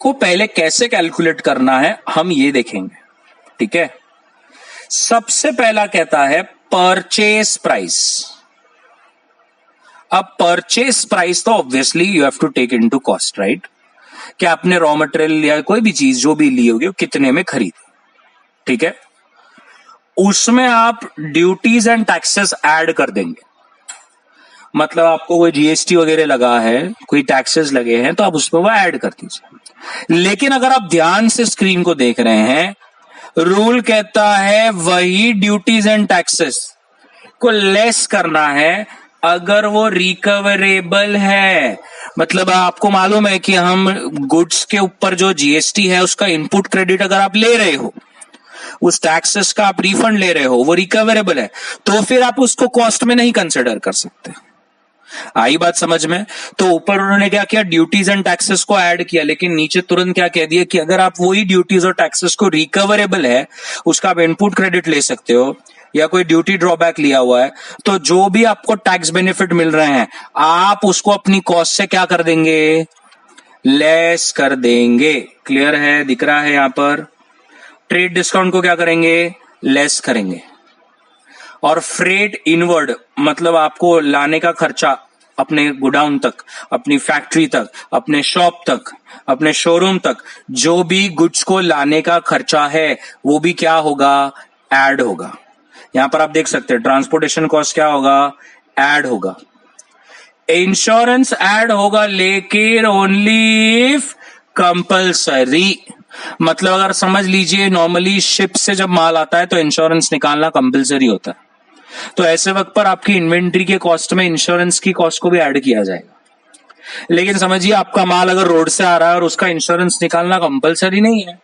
को पहले कैसे कैलकुलेट करना है हम ये देखेंगे, ठीक है? सबसे पहला कहता है परचेस प्राइस। अब परचेस प्राइस तो obviously you have to take into cost, right? कि आपने रॉ मटेरियल या कोई भी चीज जो भी ली होगी वो कितने में खरीदी, ठीक है? उसमें आप ड्यूटीज एंड टैक्सेस ऐड कर देंगे। मतलब आपको कोई जीएसटी वगैरह लगा है, कोई टैक्सेस लगे हैं, तो आप उसमें वो ऐड कर दीजिए। लेकिन अगर आप ध्यान से स्क्रीन को देख रहे हैं, रूल कहता है वही ड्यूटीज एंड टैक्सेस को लेस करना है अगर वो रिकवरेबल है। मतलब आपको मालूम है कि हम गुड्स के ऊपर जो जीएसटी है उसका इनपुट क्रेडिट अगर आप ले रहे हो, उस टैक्सेस का आप रिफंड ले रहे हो, वो रिकवरेबल है, तो फिर आप उसको कॉस्ट में नहीं कंसिडर कर सकते। आई बात समझ में? तो ऊपर उन्होंने क्या किया, ड्यूटीज एंड टैक्सेस को ऐड किया, लेकिन नीचे तुरंत क्या कह दिया कि अगर आप वही ड्यूटीज और टैक्सेस को रिकवरेबल है, उसका आप इनपुट क्रेडिट ले सकते हो या कोई ड्यूटी ड्रॉबैक लिया हुआ है, तो जो भी आपको टैक्स बेनिफिट मिल रहे हैं आप उसको अपनी कॉस्ट से क्या कर देंगे, लेस कर देंगे। क्लियर है? दिख रहा है यहां पर? ट्रेड डिस्काउंट को क्या करेंगे, लेस करेंगे। और फ्रेट इनवर्ड मतलब आपको लाने का खर्चा अपने गोडाउन तक, अपनी फैक्ट्री तक, अपने शॉप तक, अपने शोरूम तक, जो भी गुड्स को लाने का खर्चा है वो भी क्या होगा, ऐड होगा। यहां पर आप देख सकते हैं ट्रांसपोर्टेशन कॉस्ट क्या होगा, ऐड होगा। इंश्योरेंस ऐड होगा, लेकिन ओनली इफ कंपल्सरी। मतलब अगर समझ लीजिए नॉर्मली शिप से जब माल आता है तो इंश्योरेंस निकालना कंपलसरी होता है, तो ऐसे वक्त पर आपकी इन्वेंट्री के कॉस्ट में इंश्योरेंस की कॉस्ट को भी ऐड किया जाएगा। लेकिन समझिए आपका माल अगर रोड से आ रहा है और उसका इंश्योरेंस निकालना कंपलसरी नहीं है।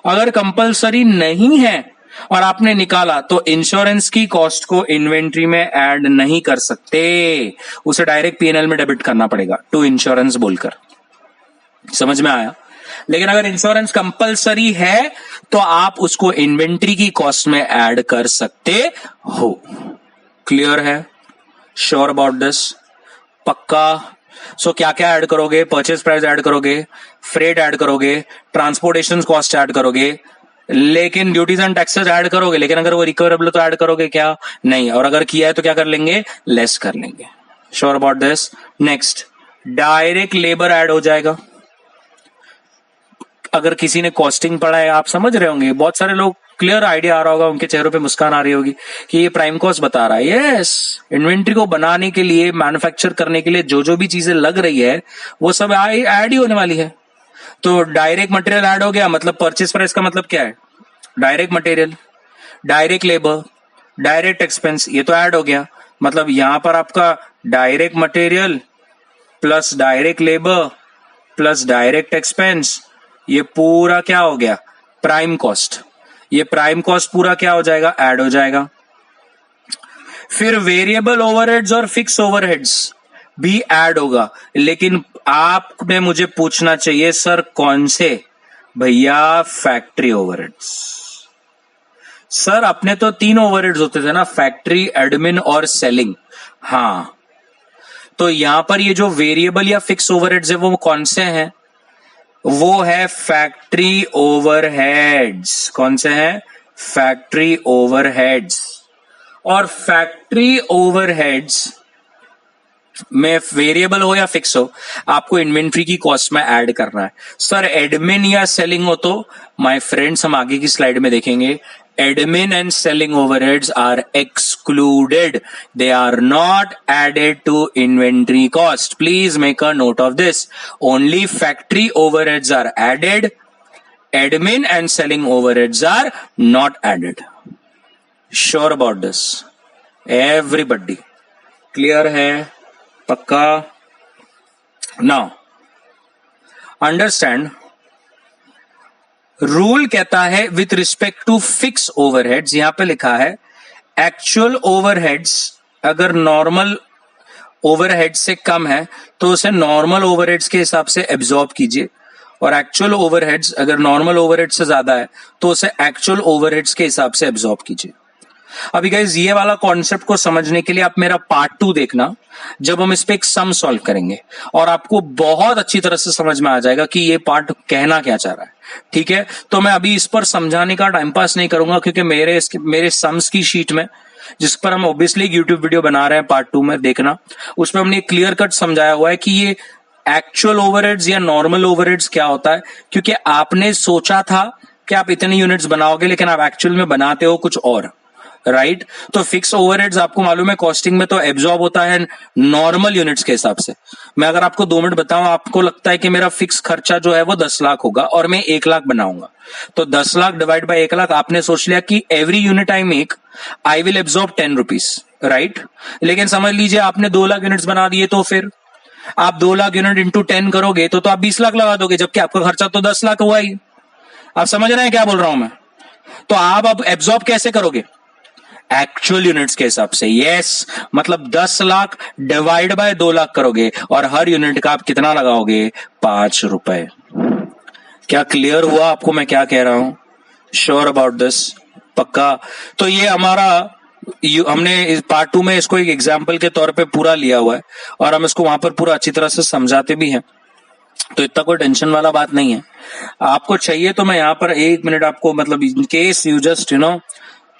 अगर कंपलसरी नहीं है और आपने निकाला तो इंश्योरेंस की कॉस्ट को इन्वेंट्री में ऐड नहीं कर सकते, उसे डायरेक्ट पीएनएल में डेबिट करना पड़ेगा टू इंश्योरेंस बोलकर। समझ में आया? लेकिन अगर इंश्योरेंस कंपलसरी है तो आप उसको इन्वेंट्री की कॉस्ट में ऐड कर सकते हो। क्लियर है? Sure about this? पक्का? सो क्या क्या ऐड करोगे, परचेज प्राइस ऐड करोगे, फ्रेट ऐड करोगे, ट्रांसपोर्टेशन कॉस्ट ऐड करोगे, लेकिन ड्यूटीज एंड टैक्सेस ऐड करोगे, लेकिन अगर वो रिकवरेबल तो ऐड करोगे क्या, नहीं। और अगर किया है तो क्या कर लेंगे, लेस कर लेंगे। Sure about this? Next, direct labour add हो जाएगा। अगर किसी ने कॉस्टिंग पढ़ा है, आप समझ रहे होंगे, बहुत सारे लोग क्लियर आइडिया आ रहा होगा, उनके चेहरों पे मुस्कान आ रही होगी कि ये प्राइम कॉस्ट बता रहा है। यस, इन्वेंट्री को बनाने के लिए, मैन्युफैक्चर करने के लिए जो जो भी चीजें लग रही है वो सब ऐड ही होने वाली है। तो डायरेक्ट मटेरियल ऐड हो गया, मतलब परचेस प्राइस का मतलब क्या है, direct material, direct labour, direct expense, ये तो ऐड हो गया। मतलब यहां पर आपका direct material plus direct labour plus direct expense, ये पूरा क्या हो गया, प्राइम कॉस्ट। ये प्राइम कॉस्ट पूरा क्या हो जाएगा, ऐड हो जाएगा। फिर वेरिएबल ओवरहेड्स और फिक्स ओवरहेड्स भी ऐड होगा। लेकिन आपने मुझे पूछना चाहिए सर कौन से, भैया फैक्ट्री ओवरहेड्स। सर अपने तो 3 ओवरहेड्स होते थे ना, फैक्ट्री, एडमिन और सेलिंग। हाँ, तो यहां पर ये जो वेरिएबल या फिक्स ओवरहेड्स है वो कौन से हैं, वो है फैक्ट्री ओवरहेड्स। कौन से हैं, फैक्ट्री ओवरहेड्स। और फैक्ट्री ओवरहेड्स में वेरिएबल हो या फिक्स हो, आपको इन्वेंट्री की कॉस्ट में ऐड करना है। सर एडमिन या सेलिंग हो तो माय फ्रेंड्स हम आगे की स्लाइड में देखेंगे, admin and selling overheads are excluded. They are not added to inventory cost. Please make a note of this. Only factory overheads are added. Admin and selling overheads are not added. Sure about this? Everybody clear है? पक्का? Now understand, rule कहता है with respect to fix overheads, यहां पे लिखा है actual overheads अगर normal overhead से कम है तो उसे नॉर्मल ओवरहेड्स के हिसाब से एब्जॉर्ब कीजिए, और एक्चुअल ओवरहेड्स अगर नॉर्मल ओवरहेड से ज्यादा है तो उसे एक्चुअल ओवरहेड्स के हिसाब से एब्जॉर्ब कीजिए। अभी गाइस ये वाला कॉन्सेप्ट को समझने के लिए आप मेरा पार्ट 2 देखना, जब हम इस पे एक सम सॉल्व करेंगे और आपको बहुत अच्छी तरह से समझ में आ जाएगा कि ये पार्ट कहना क्या चाह रहा है। ठीक है, तो मैं अभी इस पर समझाने का टाइम पास नहीं करूंगा, क्योंकि मेरे सम्स की शीट में, जिस पर हम ऑब्वियसली यूट्यूब वीडियो बना रहे हैं पार्ट 2 में देखना, उसमें हमने क्लियर कट समझाया हुआ है कि ये एक्चुअल ओवरहेड्स या नॉर्मल ओवरहेड्स क्या होता है। क्योंकि आपने सोचा था कि आप इतने यूनिट्स बनाओगे, लेकिन आप एक्चुअल में बनाते हो कुछ और, राइट तो फिक्स ओवरहेड्स आपको मालूम है कॉस्टिंग में तो एब्जॉर्ब होता है नॉर्मल यूनिट्स के हिसाब से। मैं अगर आपको 2 मिनट बताऊं, आपको लगता है कि मेरा फिक्स खर्चा जो है वो 10 लाख होगा और मैं 1 लाख बनाऊंगा, तो 10 लाख डिवाइड बाय 1 लाख, आपने सोच लिया कि every unit I make I will absorb 10 rupees, right. लेकिन समझ लीजिए आपने 2 लाख यूनिट्स बना दिए, तो फिर आप 2 लाख यूनिट इंटू 10 करोगे तो आप 20 लाख लगा दोगे, जबकि आपका खर्चा तो 10 लाख हुआ ही। आप समझ रहे हैं क्या बोल रहा हूं मैं? तो आप अब एब्जॉर्ब कैसे करोगे? एक्चुअल यूनिट्स के हिसाब से। यस, मतलब 10 लाख डिवाइड बाय 2 लाख करोगे और हर यूनिट का आप कितना लगाओगे? 5 रुपए। क्या क्लियर हुआ आपको मैं क्या कह रहा हूं? Sure about this? पक्का? तो ये हमारा हमने पार्ट 2 में इसको एक एग्जाम्पल के तौर पे पूरा लिया हुआ है और हम इसको वहां पर पूरा अच्छी तरह से समझाते भी हैं, तो इतना कोई टेंशन वाला बात नहीं है। आपको चाहिए तो मैं यहाँ पर 1 मिनट आपको, मतलब इन केस यू जस्ट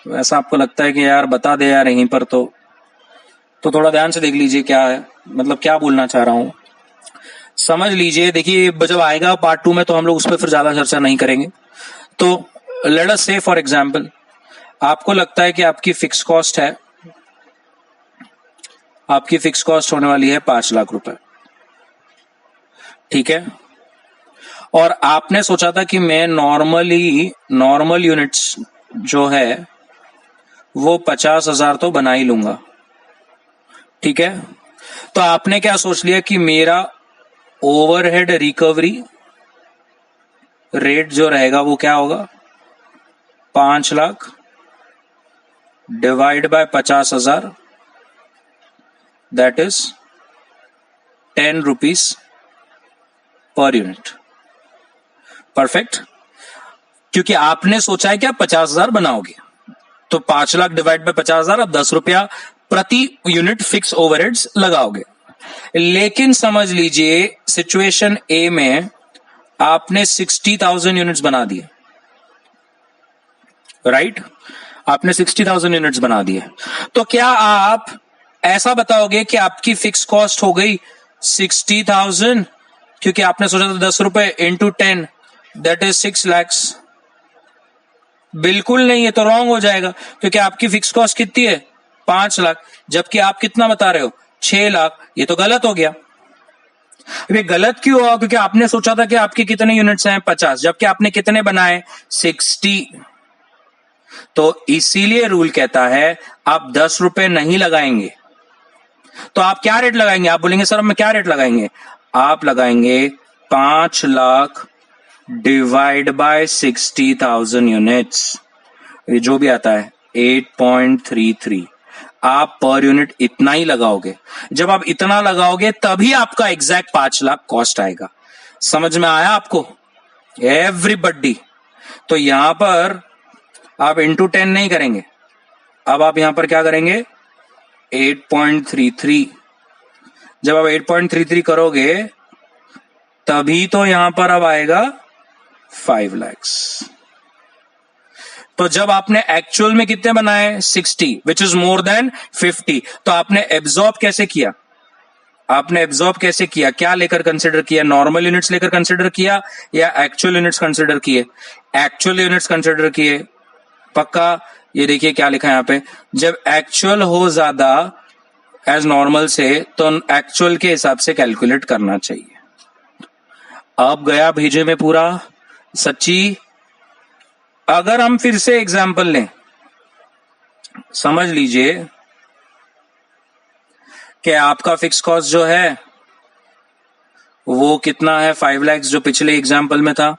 ऐसा आपको लगता है कि यार बता दे यार यहीं पर, तो थोड़ा ध्यान से देख लीजिए क्या है, मतलब क्या बोलना चाह रहा हूं, समझ लीजिए। देखिए जब आएगा पार्ट 2 में तो हम लोग उस पर फिर ज्यादा चर्चा नहीं करेंगे। तो लेट अस से फॉर एग्जांपल आपको लगता है कि आपकी फिक्स कॉस्ट होने वाली है 5 लाख रुपए, ठीक है, और आपने सोचा था कि मैं नॉर्मल यूनिट्स जो है वो 50,000 तो बना ही लूंगा, ठीक है। तो आपने क्या सोच लिया कि मेरा ओवरहेड रिकवरी रेट जो रहेगा वो क्या होगा? 5 lakh divide by 50,000, that is 10 rupees per unit. Perfect, क्योंकि आपने सोचा है कि आप 50,000 बनाओगे, तो 5 लाख डिवाइड बाय 50,000, आप 10 रुपया प्रति यूनिट फिक्स ओवरहेड्स लगाओगे। लेकिन समझ लीजिए सिचुएशन ए में आपने 60,000 यूनिट्स बना दिए, राइट आपने 60,000 यूनिट्स बना दिए, तो क्या आप ऐसा बताओगे कि आपकी फिक्स कॉस्ट हो गई 60,000, क्योंकि आपने सोचा था 10 रुपए इंटू 10 दैट इज 6 lakhs? बिल्कुल नहीं, ये तो रॉन्ग हो जाएगा, क्योंकि आपकी फिक्स कॉस्ट कितनी है? 5 लाख, जबकि आप कितना बता रहे हो? 6 लाख। ये तो गलत हो गया। ये गलत क्यों हुआ? क्योंकि आपने सोचा था कि आपके कितने यूनिट्स हैं? 50, जबकि आपने कितने बनाए? 60। तो इसीलिए रूल कहता है आप 10 रुपए नहीं लगाएंगे, तो आप क्या रेट लगाएंगे? आप बोलेंगे सर हम क्या रेट लगाएंगे? आप लगाएंगे 5 लाख डिवाइड बाय 60,000 यूनिट्स, ये जो भी आता है 8.33। आप पर यूनिट इतना ही लगाओगे। जब आप इतना लगाओगे तभी आपका एग्जैक्ट 5 लाख कॉस्ट आएगा। समझ में आया आपको एवरीबॉडी? तो यहां पर आप इंटू 10 नहीं करेंगे, अब आप यहां पर क्या करेंगे? 8.33। जब आप 8.33 करोगे तभी तो यहां पर अब आएगा 5 lakhs। तो जब आपने एक्चुअल में कितने बनाए? 60, विच इज मोर देन 50, तो आपने एब्जॉर्ब कैसे किया? आपने एब्जॉर्ब कैसे किया, क्या लेकर कंसिडर किया, नॉर्मल यूनिट्स लेकर कंसिडर किया या एक्चुअल यूनिट्स कंसिडर किए? एक्चुअल यूनिट्स कंसिडर किए, पक्का। ये देखिए क्या लिखा है यहाँ पे, जब एक्चुअल हो ज्यादा एज नॉर्मल से तो एक्चुअल के हिसाब से कैलकुलेट करना चाहिए। अब गया भेजे में पूरा सच्ची। अगर हम फिर से एग्जाम्पल लें, समझ लीजिए कि आपका फिक्स कॉस्ट जो है वो कितना है, 5 लाख जो पिछले एग्जाम्पल में था,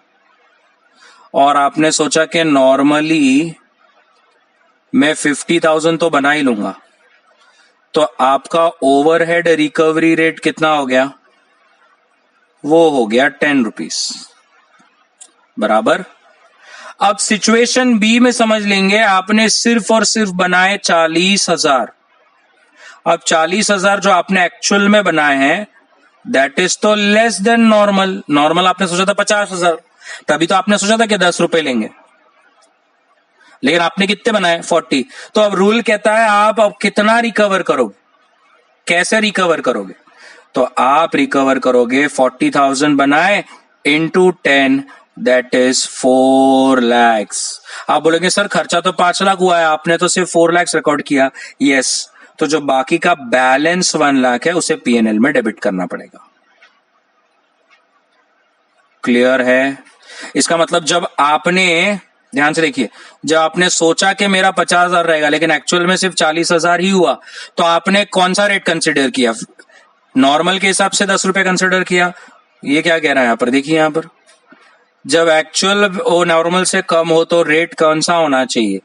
और आपने सोचा कि नॉर्मली मैं 50,000 तो बना ही लूंगा, तो आपका ओवरहेड रिकवरी रेट कितना हो गया? वो हो गया 10 रुपीस, बराबर। अब सिचुएशन बी में समझ लेंगे, आपने सिर्फ और सिर्फ बनाए 40,000। अब 40,000 जो आपने एक्चुअल में बनाए हैं दैट इज तो लेस देन नॉर्मल। नॉर्मल आपने सोचा था 50,000, तभी तो आपने सोचा था कि 10 रुपए लेंगे, लेकिन आपने कितने बनाए? 40। तो अब रूल कहता है आप अब कितना रिकवर करोगे, कैसे रिकवर करोगे? तो आप रिकवर करोगे 40,000 बनाए इंटू 10, दैट इज 4 lakhs। आप बोलेंगे सर खर्चा तो 5 लाख हुआ है, आपने तो सिर्फ 4 lakhs रिकॉर्ड किया। यस, तो जो बाकी का बैलेंस 1 लाख है उसे पीएनएल में डेबिट करना पड़ेगा। क्लियर है? इसका मतलब जब आपने, ध्यान से देखिए, जब आपने सोचा कि मेरा 50,000 रहेगा लेकिन एक्चुअल में सिर्फ 40,000 ही हुआ, तो आपने कौन सा रेट कंसिडर किया? नॉर्मल के हिसाब से 10 रुपए कंसिडर किया। ये क्या कह रहा है यहां पर, देखिए यहां पर, जब एक्चुअल नॉर्मल से कम हो तो रेट कौन सा होना चाहिए?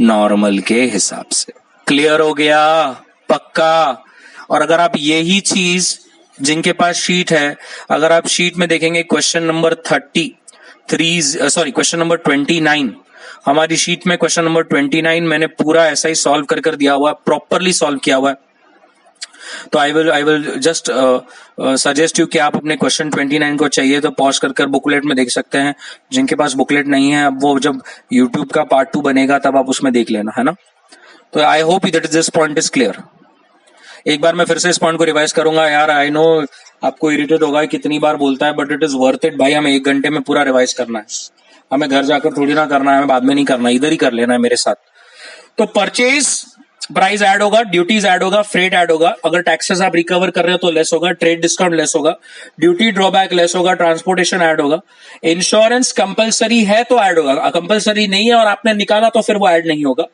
नॉर्मल के हिसाब से। क्लियर हो गया? पक्का। और अगर आप यही चीज, जिनके पास शीट है, अगर आप शीट में देखेंगे क्वेश्चन नंबर क्वेश्चन नंबर 29, हमारी शीट में क्वेश्चन नंबर 29 मैंने पूरा ऐसा ही सॉल्व कर दिया हुआ है, प्रॉपरली सॉल्व किया हुआ है। तो I will just suggest you कि आप अपने क्वेश्चन 29 को चाहिए तो पॉज कर बुकलेट में देख सकते हैं। जिनके पास बुकलेट नहीं है, अब वो जब यूट्यूब का पार्ट 2 बनेगा तब आप उसमें देख लेना, है ना। तो I hope that this point is clear. एक बार मैं फिर से इस पॉइंट को रिवाइज करूंगा। यार आई नो आपको इरिटेट होगा कितनी बार बोलता है, but it is worth it भाई। हमें 1 घंटे में पूरा रिवाइज करना है, हमें घर जाकर थोड़ी ना करना है, हमें बाद में नहीं करना, इधर ही कर लेना है मेरे साथ। तो परचेज प्राइस ऐड होगा, ड्यूटीज ऐड होगा, फ्रेट ऐड होगा, अगर टैक्सेस आप रिकवर कर रहे हो तो लेस होगा, ट्रेड डिस्काउंट लेस होगा, ड्यूटी ड्रॉबैक लेस होगा, ट्रांसपोर्टेशन ऐड होगा, इंश्योरेंस कंपलसरी है तो ऐड होगा, कंपलसरी नहीं है और आपने निकाला तो फिर वो ऐड नहीं होगा,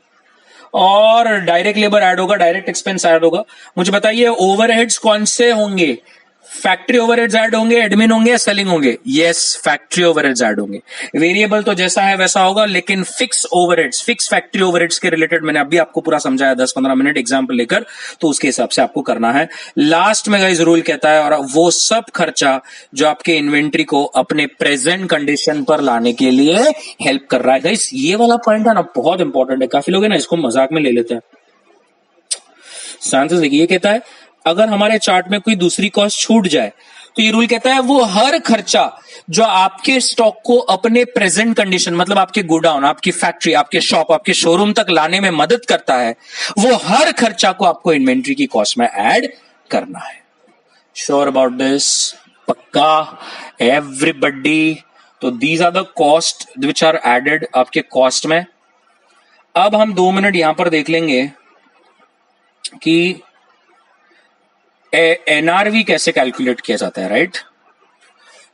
और डायरेक्ट लेबर ऐड होगा, डायरेक्ट एक्सपेंस ऐड होगा। मुझे बताइए ओवरहेड्स कौन से होंगे? फैक्ट्री ओवरहेड्स ऐड होंगे, एडमिन होंगे या सेलिंग होंगे? यस, फैक्ट्री ओवरहेड्स ऐड होंगे। वेरिएबल तो जैसा है वैसा होगा, लेकिन fix overheads, fix factory overheads के रिलेटेड मैंने अभी आपको पूरा समझाया 10-15 मिनट एग्जांपल लेकर, तो उसके हिसाब से आपको करना है। लास्ट में गाइस रूल कहता है, और वो सब खर्चा जो आपके इन्वेंट्री को अपने प्रेजेंट कंडीशन पर लाने के लिए हेल्प कर रहा है। गाइस ये वाला पॉइंट है ना, बहुत इंपॉर्टेंट है। काफी लोग है ना इसको मजाक में ले लेते हैं। सांस देखिए, ये कहता है अगर हमारे चार्ट में कोई दूसरी कॉस्ट छूट जाए तो ये रूल कहता है वो हर खर्चा जो आपके स्टॉक को अपने प्रेजेंट कंडीशन, मतलब आपके गोडाउन, आपकी फैक्ट्री, आपके शॉप, आपके शोरूम तक लाने में मदद करता है, वो हर खर्चा को आपको इन्वेंट्री की कॉस्ट में ऐड करना है। Sure about this? पक्का एवरीबडी? तो these are the cost which are added आपके कॉस्ट में। अब हम 2 मिनट यहां पर देख लेंगे कि एनआरवी कैसे कैलकुलेट किया जाता है, राइट।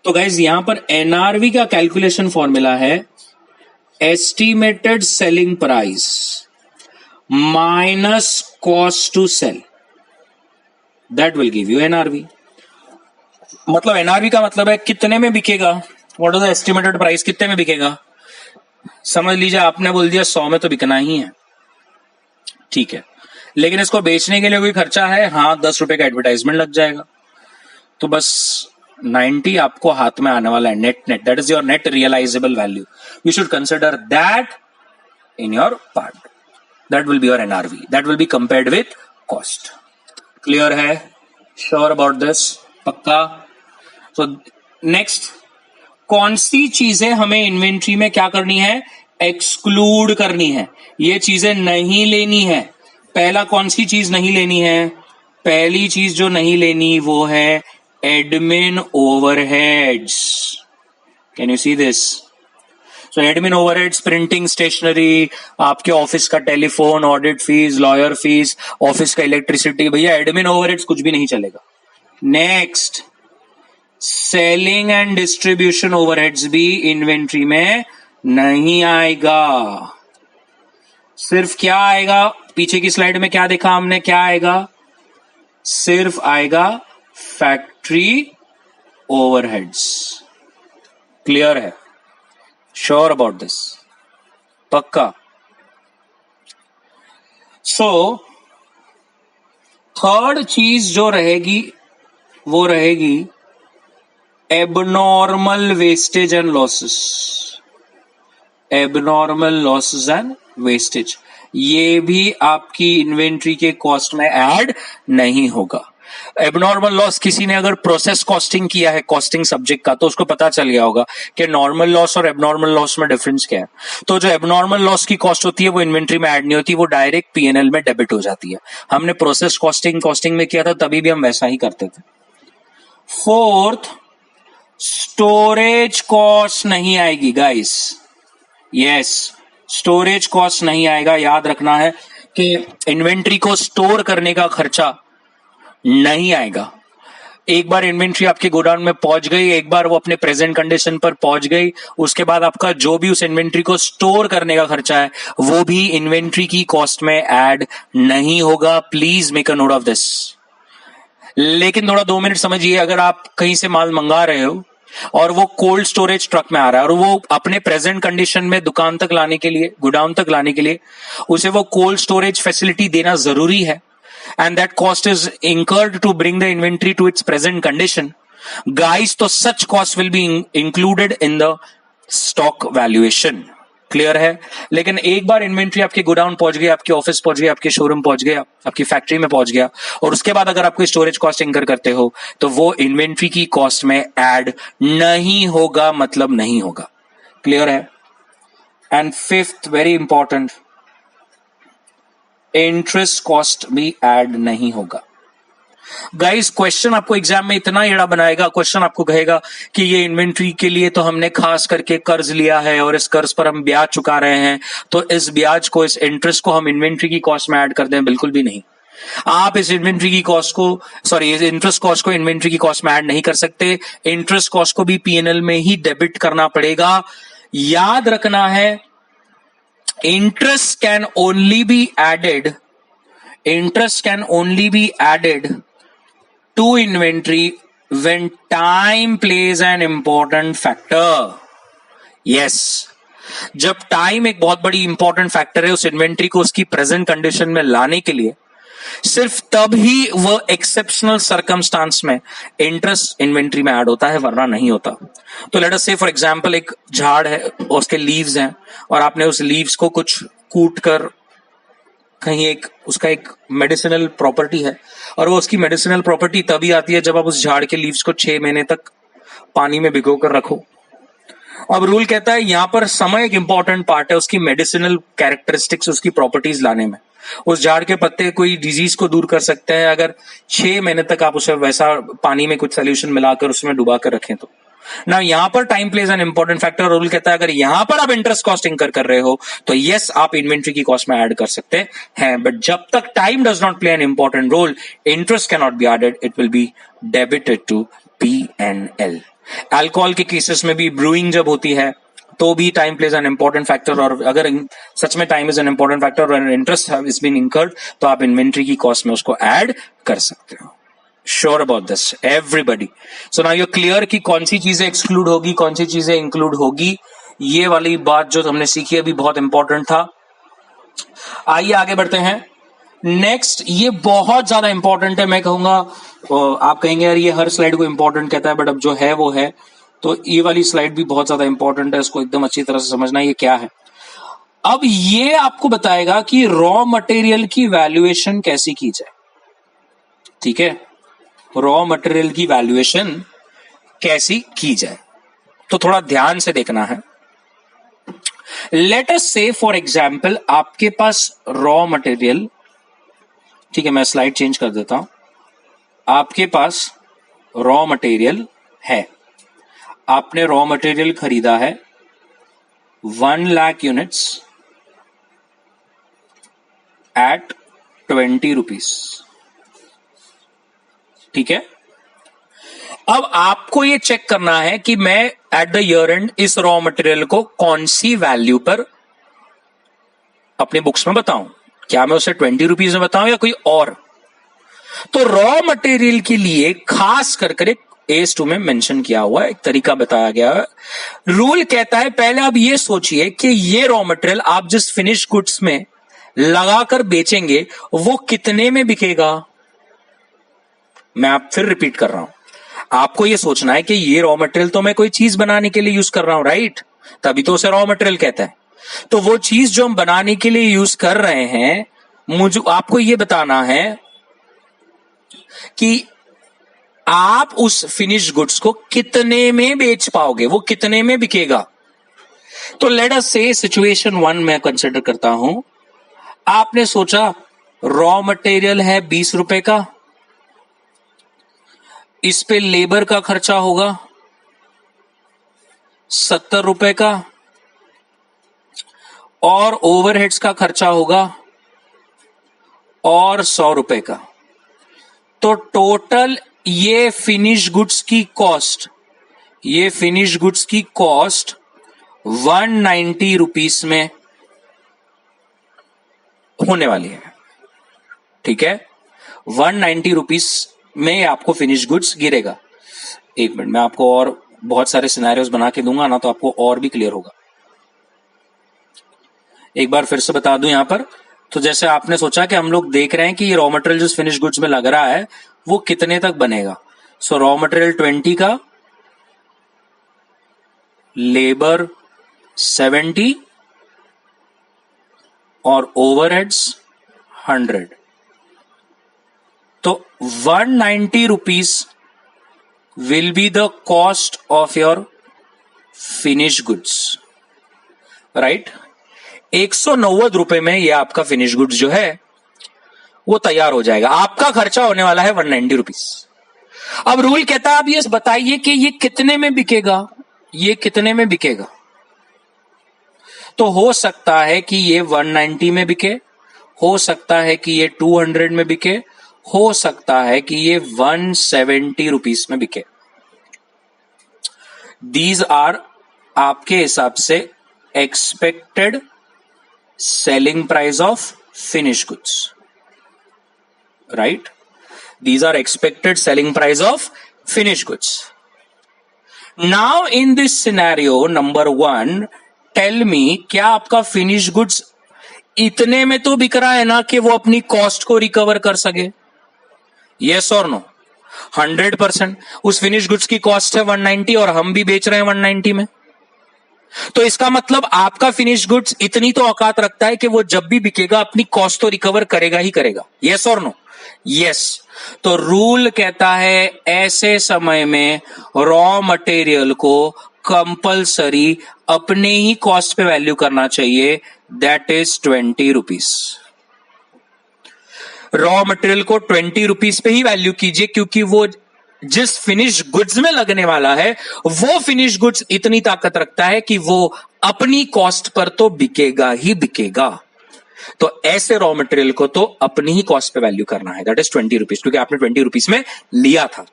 तो गाइज यहां पर एनआरवी का कैलकुलेशन फॉर्मूला है estimated selling price minus cost to sell, that will give you NRV. मतलब एनआरवी का मतलब है कितने में बिकेगा, what is the estimated price, कितने में बिकेगा। समझ लीजिए आपने बोल दिया 100 में तो बिकना ही है, ठीक है, लेकिन इसको बेचने के लिए कोई खर्चा है, हाँ 10 रुपए का एडवर्टाइजमेंट लग जाएगा, तो बस 90 आपको हाथ में आने वाला है net, that is your net realisable value. You should consider that in your part, that will be your NRV, that will be compared with cost. Clear है? Sure about this? पक्का? तो नेक्स्ट, कौन सी चीजें हमें इन्वेंट्री में क्या करनी है? एक्सक्लूड करनी है, ये चीजें नहीं लेनी है। पहला कौन सी चीज नहीं लेनी है? पहली चीज जो नहीं लेनी वो है admin overheads. Can you see this? So admin overheads, printing stationery, आपके ऑफिस का telephone, audit fees, lawyer fees, office का इलेक्ट्रिसिटी, भैया एडमिन ओवरहेड्स कुछ भी नहीं चलेगा। Next, selling and distribution overheads भी इन्वेंट्री में नहीं आएगा। सिर्फ क्या आएगा? पीछे की स्लाइड में क्या देखा हमने, क्या आएगा? सिर्फ आएगा फैक्ट्री ओवरहेड्स। क्लियर है? Sure about this? पक्का? सो थर्ड चीज जो रहेगी वो रहेगी abnormal wastage and losses. Abnormal losses and wastage, ये भी आपकी इन्वेंट्री के कॉस्ट में ऐड नहीं होगा। एबनॉर्मल लॉस, किसी ने अगर प्रोसेस कॉस्टिंग किया है कॉस्टिंग सब्जेक्ट का तो उसको पता चल गया होगा कि नॉर्मल लॉस और एबनॉर्मल लॉस में डिफरेंस क्या है। तो जो एबनॉर्मल लॉस की कॉस्ट होती है वो इन्वेंट्री में ऐड नहीं होती, वो डायरेक्ट पीएनएल में डेबिट हो जाती है। हमने प्रोसेस कॉस्टिंग में किया था, तभी भी हम वैसा ही करते थे। फोर्थ, स्टोरेज कॉस्ट नहीं आएगी गाइस। यस, स्टोरेज कॉस्ट नहीं आएगा। याद रखना है कि इन्वेंट्री को स्टोर करने का खर्चा नहीं आएगा। एक बार इन्वेंट्री आपके गोडाउन में पहुंच गई, एक बार वो अपने प्रेजेंट कंडीशन पर पहुंच गई, उसके बाद आपका जो भी उस इन्वेंट्री को स्टोर करने का खर्चा है वो भी इन्वेंट्री की कॉस्ट में ऐड नहीं होगा। Please make a note of this. लेकिन थोड़ा 2 मिनट समझिए, अगर आप कहीं से माल मंगा रहे हो और वो कोल्ड स्टोरेज ट्रक में आ रहा है और वो अपने प्रेजेंट कंडीशन में दुकान तक लाने के लिए, गोडाउन तक लाने के लिए उसे वो कोल्ड स्टोरेज फैसिलिटी देना जरूरी है, and that cost is incurred to bring the inventory to its present condition guys, तो such cost will be included in the stock valuation. Clear है? लेकिन एक बार इन्वेंट्री आपके गोडाउन पहुंच गया, आपके ऑफिस पहुंच गया, आपके शोरूम पहुंच गया, आपकी फैक्ट्री में पहुंच गया और उसके बाद अगर आप कोई स्टोरेज कॉस्ट इंकर करते हो तो वो इन्वेंट्री की कॉस्ट में ऐड नहीं होगा, मतलब नहीं होगा। क्लियर है? And fifth, very important, interest cost भी ऐड नहीं होगा। गाइस, क्वेश्चन आपको एग्जाम में इतना एड़ा बनाएगा, क्वेश्चन आपको कहेगा कि ये इन्वेंट्री के लिए तो हमने खास करके कर्ज लिया है और इस कर्ज पर हम ब्याज चुका रहे हैं, तो इस ब्याज को, इस इंटरेस्ट को हम इन्वेंट्री की कॉस्ट में ऐड कर दें। बिल्कुल भी नहीं। आप इस इन्वेंट्री की कॉस्ट को, सॉरी, इस इंटरेस्ट कॉस्ट को इन्वेंट्री की कॉस्ट में ऐड नहीं कर सकते। इंटरेस्ट कॉस्ट को भी पीएनएल में ही डेबिट करना पड़ेगा। याद रखना है, interest can only be added, interest can only be added to inventory when time plays an important factor. Yes, जब टाइम एक बहुत बड़ी इंपॉर्टेंट फैक्टर है उस इन्वेंट्री को उसकी प्रेजेंट कंडीशन में लाने के लिए, सिर्फ तब ही वह एक्सेप्शनल सर्कमस्टांस में इंटरेस्ट इन्वेंट्री में ऐड होता है, वरना नहीं होता। तो लेट अस से फॉर एग्जांपल एक झाड़ है, उसके लीव्स हैं और आपने उस लीव्स को कुछ कूट कर कहीं एक उसका एक मेडिसिनल प्रॉपर्टी है और वो उसकी मेडिसिनल प्रॉपर्टी तभी आती है जब आप उस झाड़ के लीव्स को 6 महीने तक पानी में भिगो कर रखो। अब रूल कहता है यहां पर समय एक इंपॉर्टेंट पार्ट है उसकी मेडिसिनल कैरेक्टरिस्टिक्स, उसकी प्रॉपर्टीज लाने में। उस झाड़ के पत्ते कोई डिजीज को दूर कर सकते हैं अगर 6 महीने तक आप उसे वैसा पानी में कुछ सोल्यूशन मिलाकर उसमें डुबा कर रखें तो। ना यहां पर time plays an important factor. Rule कहता है अगर यहां पर आप इंटरेस्ट कॉस्ट इंकर कर रहे हो तो यस, आप इन्वेंट्री की कॉस्ट में ऐड कर सकते हैं, बट जब तक time does not play an important role, interest can not be added, it will be debited to PNL. Alcohol के केसेस में भी, ब्रूइंग जब होती है तो भी time plays an important factor, और अगर सच में time is an important factor और इंटरेस्ट इज बीन इंकर्ड तो आप इन्वेंट्री की कॉस्ट में उसको ऐड कर सकते हो। Sure about this everybody? So now you clear कि कौन सी चीजें एक्सक्लूड होगी, कौन सी चीजें इंक्लूड होगी। ये वाली बात जो हमने सीखी अभी बहुत इंपॉर्टेंट था। आइए आगे बढ़ते हैं। नेक्स्ट, ये बहुत ज्यादा इंपॉर्टेंट है। मैं कहूंगा, आप कहेंगे यार ये हर स्लाइड को इंपॉर्टेंट कहता है, बट अब जो है वो है, तो ये वाली स्लाइड भी बहुत ज्यादा इंपॉर्टेंट है, इसको एकदम अच्छी तरह से समझना ये क्या है। अब ये आपको बताएगा कि रॉ मटेरियल की वैल्यूएशन कैसी की जाए। ठीक है, रॉ मटेरियल की वैल्यूएशन कैसी की जाए, तो थोड़ा ध्यान से देखना है। लेट अस से फॉर एग्जाम्पल आपके पास रॉ मटेरियल, ठीक है मैं स्लाइड चेंज कर देता हूं, आपके पास रॉ मटेरियल है, आपने रॉ मटेरियल खरीदा है 1 लाख यूनिट्स एट 20 रुपीज, ठीक है। अब आपको ये चेक करना है कि मैं एट द ईयर एंड इस रॉ मटेरियल को कौन सी वैल्यू पर अपने बुक्स में बताऊं, क्या मैं उसे 20 रुपीज में बताऊं या कोई और। तो रॉ मटेरियल के लिए खास कर एक AS2 में मेंशन किया हुआ एक तरीका बताया गया है। रूल कहता है पहले आप ये सोचिए कि ये रॉ मटेरियल आप जिस फिनिश गुड्स में लगाकर बेचेंगे वो कितने में बिकेगा। मैं आप फिर रिपीट कर रहा हूं, आपको ये सोचना है कि ये रॉ मटेरियल तो मैं कोई चीज बनाने के लिए यूज कर रहा हूं, राइट, तभी तो उसे रॉ मटेरियल कहता है। तो वो चीज जो हम बनाने के लिए यूज कर रहे हैं, मुझे आपको ये बताना है कि आप उस फिनिश गुड्स को कितने में बेच पाओगे, वो कितने में बिकेगा। तो लेट अस से सिचुएशन 1 मैं कंसिडर करता हूं। आपने सोचा रॉ मटेरियल है 20 रुपए का, इस पे लेबर का खर्चा होगा 70 रुपए का और ओवरहेड्स का खर्चा होगा और 100 रुपए का। तो टोटल ये फिनिश गुड्स की कॉस्ट 190 रुपीस में होने वाली है, ठीक है। 190 रुपीस में आपको फिनिश गुड्स गिरेगा। एक मिनट, मैं आपको और बहुत सारे सिनेरियोस बना के दूंगा ना, तो आपको और भी क्लियर होगा। एक बार फिर से बता दूं यहां पर। तो जैसे आपने सोचा कि हम लोग देख रहे हैं कि ये रॉ मटेरियल जिस फिनिश गुड्स में लग रहा है वो कितने तक बनेगा। सो रॉ मटेरियल 20 का, लेबर 70 और ओवरहेड्स 100। तो 190 rupees will be the cost of your finish goods, right. 190 रुपए में ये आपका फिनिश गुड्स जो है वो तैयार हो जाएगा। आपका खर्चा होने वाला है 190 रुपीज। अब रूल कहता है आप ये बताइए कि ये कितने में बिकेगा, ये कितने में बिकेगा। तो हो सकता है कि ये 190 में बिके, हो सकता है कि ये 200 में बिके, हो सकता है कि ये 170 रुपीस में बिके। दीज आर आपके हिसाब से expected selling price of finish goods, right. These are expected selling price of finished goods. Now in this scenario number 1, tell me क्या आपका finished goods इतने में तो बिक रहा है ना कि वो अपनी कॉस्ट को रिकवर कर सके, yes or no? 100%। उस फिनिश गुड्स की कॉस्ट है 190 और हम भी बेच रहे हैं 190 में। तो इसका मतलब आपका फिनिश गुड्स इतनी तो औकात रखता है कि वो जब भी बिकेगा अपनी कॉस्ट तो रिकवर करेगा ही करेगा, yes or no? यस। तो रूल कहता है ऐसे समय में रॉ मटेरियल को कंपल्सरी अपने ही कॉस्ट पे वैल्यू करना चाहिए, that is 20 rupees. Raw material को 20 रुपीज पे ही वैल्यू कीजिए, क्योंकि वो जिस फिनिश गुड्स में लगने वाला है वो फिनिश गुड्स इतनी ताकत रखता है कि वो अपनी कॉस्ट पर तो बिकेगा ही बिकेगा। तो ऐसे रॉ मटेरियल को तो अपनी ही कॉस्ट पे वैल्यू करना है, दैट इज 20 रुपीज, क्योंकि आपने 20 रुपीज में लिया था।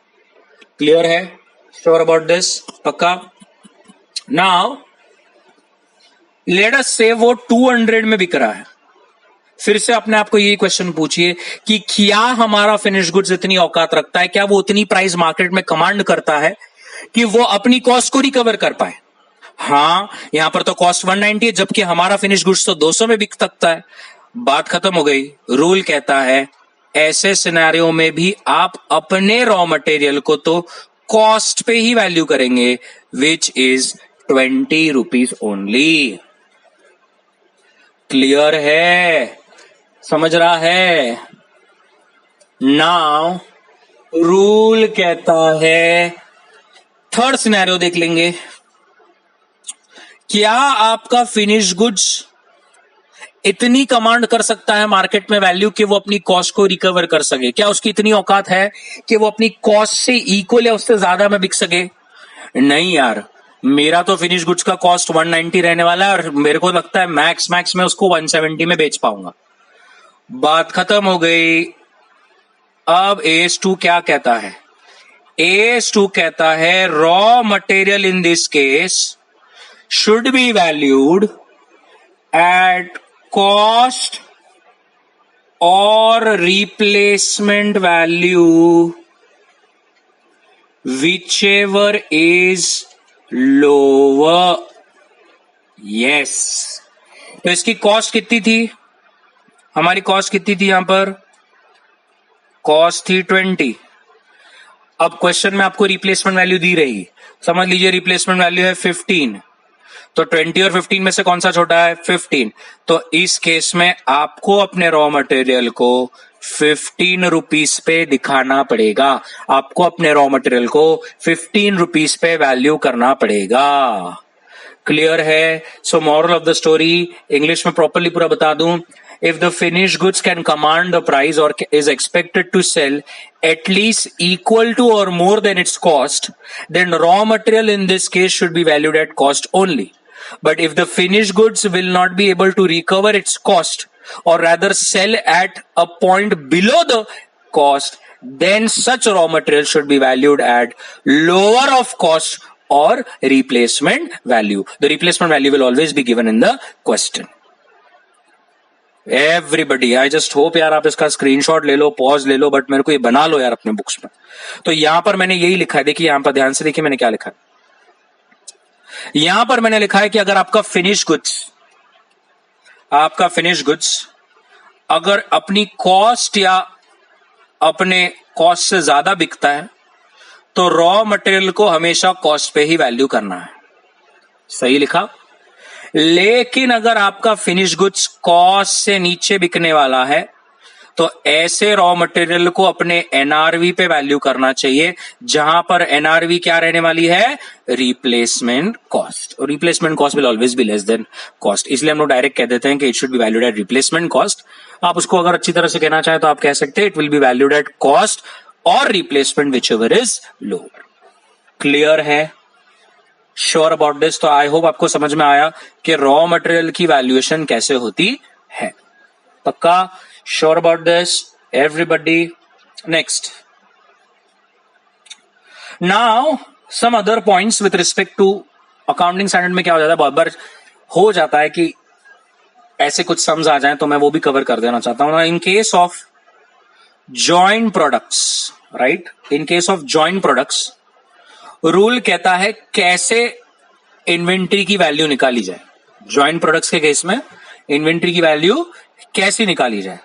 क्लियर है? Sure about this? पक्का? नाउ लेट अस से वो 200 में बिक रहा है। फिर से अपने आप को यही क्वेश्चन पूछिए कि क्या हमारा फिनिश गुड्स इतनी औकात रखता है, क्या वो उतनी प्राइस मार्केट में कमांड करता है कि वो अपनी कॉस्ट को रिकवर कर पाए। हाँ, यहां पर तो कॉस्ट 190 है, जबकि हमारा फिनिश गुड्स तो 200 में बिक सकता है। बात खत्म हो गई। रूल कहता है ऐसे सिनेरियो में भी आप अपने रॉ मटेरियल को तो कॉस्ट पे ही वैल्यू करेंगे, which is 20 rupees only. Clear है? समझ रहा है? नाउ रूल कहता है, थर्ड सिनेरियो देख लेंगे। क्या आपका फिनिश गुड्स इतनी कमांड कर सकता है मार्केट में वैल्यू कि वो अपनी कॉस्ट को रिकवर कर सके? क्या उसकी इतनी औकात है कि वो अपनी कॉस्ट से इक्वल या उससे ज्यादा में बिक सके? नहीं यार, मेरा तो फिनिश गुड्स का कॉस्ट 190 रहने वाला है और मेरे को लगता है मैक्स मैं उसको 170 में बेच पाऊंगा। बात खत्म हो गई। अब AS2 क्या कहता है? AS2 कहता है raw material in this case should be valued at cost और replacement value whichever is lower. yes. तो इसकी कॉस्ट कितनी थी? हमारी कॉस्ट कितनी थी? यहां पर कॉस्ट थी 20। अब क्वेश्चन में आपको रिप्लेसमेंट वैल्यू दी रही, समझ लीजिए रिप्लेसमेंट वैल्यू है 15, तो 20 और 15 में से कौन सा छोटा है? 15। तो इस केस में आपको अपने रॉ मटेरियल को 15 रुपीस पे दिखाना पड़ेगा, आपको अपने रॉ मटेरियल को 15 रुपीस पे वैल्यू करना पड़ेगा। क्लियर है? So moral of the story, English में प्रॉपरली पूरा बता दूं, if the finished goods can command the price or is expected to sell at least equal to or more than its cost, then raw material in this case should be valued at cost only. But if the finished goods will not be able to recover its cost or rather sell at a point below the cost, then such raw material should be valued at lower of cost or replacement value. The replacement value will always be given in the question. Everybody, I just hope यार आप इसका screenshot ले लो, pause ले लो, but मेरे को ये बना लो यार अपने बुक्स में। तो यहां पर मैंने यही लिखा है, देखिए यहां पर ध्यान से देखिए मैंने क्या लिखा है। यहां पर मैंने लिखा है कि अगर आपका फिनिश गुड्स अगर अपनी कॉस्ट या अपने कॉस्ट से ज्यादा बिकता है तो रॉ मटेरियल को हमेशा कॉस्ट पे ही वैल्यू करना है। सही लिखा? लेकिन अगर आपका फिनिश गुड्स कॉस्ट से नीचे बिकने वाला है तो ऐसे रॉ मटेरियल को अपने एनआरवी पे वैल्यू करना चाहिए, जहां पर एनआरवी क्या रहने वाली है? Replacement cost. और replacement cost will always be less than cost, इसलिए हम लोग डायरेक्ट कह देते हैं कि it should be valued at replacement cost. आप उसको अगर अच्छी तरह से कहना चाहें तो आप कह सकते हैं it will be valued at cost और replacement whichever is lower. Clear है? Sure about this? तो आई होप आपको समझ में आया कि रॉ मटेरियल की वैल्यूएशन कैसे होती है। पक्का? Sure about this everybody? Next, now some other points with respect to accounting standard में क्या हो जाता है, बहुत बार हो जाता है कि ऐसे कुछ सम्स आ जाएं, तो मैं वो भी कवर कर देना चाहता हूं। In case of joint products, right, in case of joint products rule कहता है कैसे इन्वेंट्री की वैल्यू निकाली जाए। जॉइंट प्रोडक्ट्स के केस में इन्वेंट्री की वैल्यू कैसे निकाली जाए?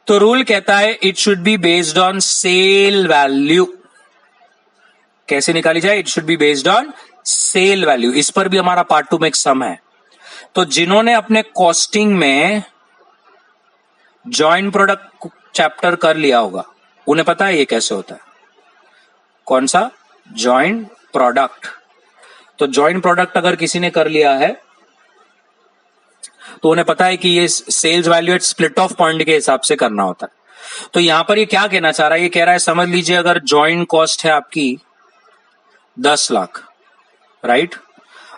तो रूल कहता है it should be based on sale value. कैसे निकाली जाए? It should be based on sale value. इस पर भी हमारा पार्ट 2 में एक सम है। तो जिन्होंने अपने कॉस्टिंग में जॉइंट प्रोडक्ट चैप्टर कर लिया होगा उन्हें पता है ये कैसे होता है। कौन सा? Joint product. तो जॉइंट प्रोडक्ट अगर किसी ने कर लिया है तो उन्हें पता है कि ये sales value at split of point के हिसाब से करना होता है। तो यहां पर ये क्या कहना चाह रहा है? ये कह रहा है समझ लीजिए अगर जॉइंट कॉस्ट है आपकी 10 लाख, राइट।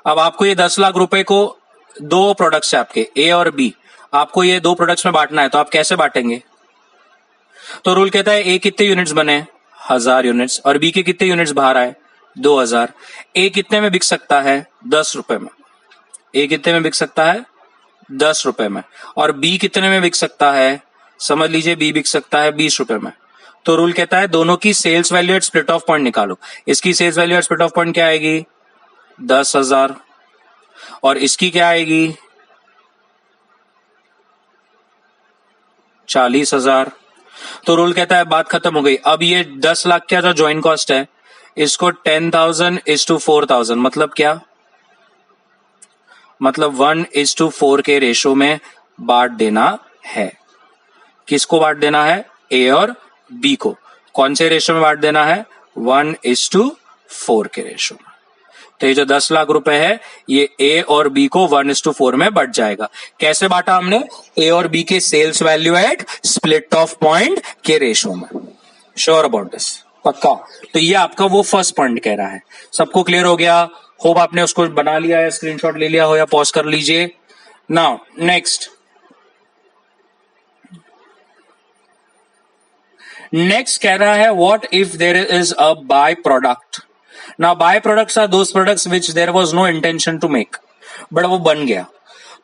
अब आपको ये 10 लाख रुपए को दो प्रोडक्ट्स है आपके ए और बी, आपको ये दो प्रोडक्ट्स में बांटना है, तो आप कैसे बांटेंगे? तो रूल कहता है ए कितने यूनिट्स बने? 1000 यूनिट्स, और बी के कितने यूनिट्स बाहर आए? 2000। ए कितने में बिक सकता है? 10 रुपए में। ए कितने में बिक सकता है? 10 रुपए में। और बी कितने में बिक सकता है? समझ लीजिए बी बिक सकता है 20 रुपए में। तो रूल कहता है दोनों की sales value at split of point निकालो। इसकी sales value at split of point क्या आएगी? 10,000। और इसकी क्या आएगी? 40,000। तो रूल कहता है बात खत्म हो गई। अब ये 10 लाख क्या जो ज्वाइंट कॉस्ट है, इसको 10,000:4,000 मतलब क्या? मतलब 1:4 के रेशो में बांट देना है। किसको बांट देना है? ए और बी को। कौन से रेशो में बांट देना है? 1:4 के रेशो में। तो ये जो 10 लाख रुपए है ये ए और बी को 1:4 में बट जाएगा। कैसे बांटा हमने? ए और बी के sales value at split of point के रेशो में। Sure about this? पक्का? तो ये आपका वो फर्स्ट पॉइंट कह रहा है। सबको क्लियर हो गया? होप आपने उसको बना लिया है, स्क्रीनशॉट ले लिया हो या पॉज कर लीजिए। नाउ नेक्स्ट कह रहा है what if there is a by product. Now by products are those products which there was no intention to make, but वो बन गया।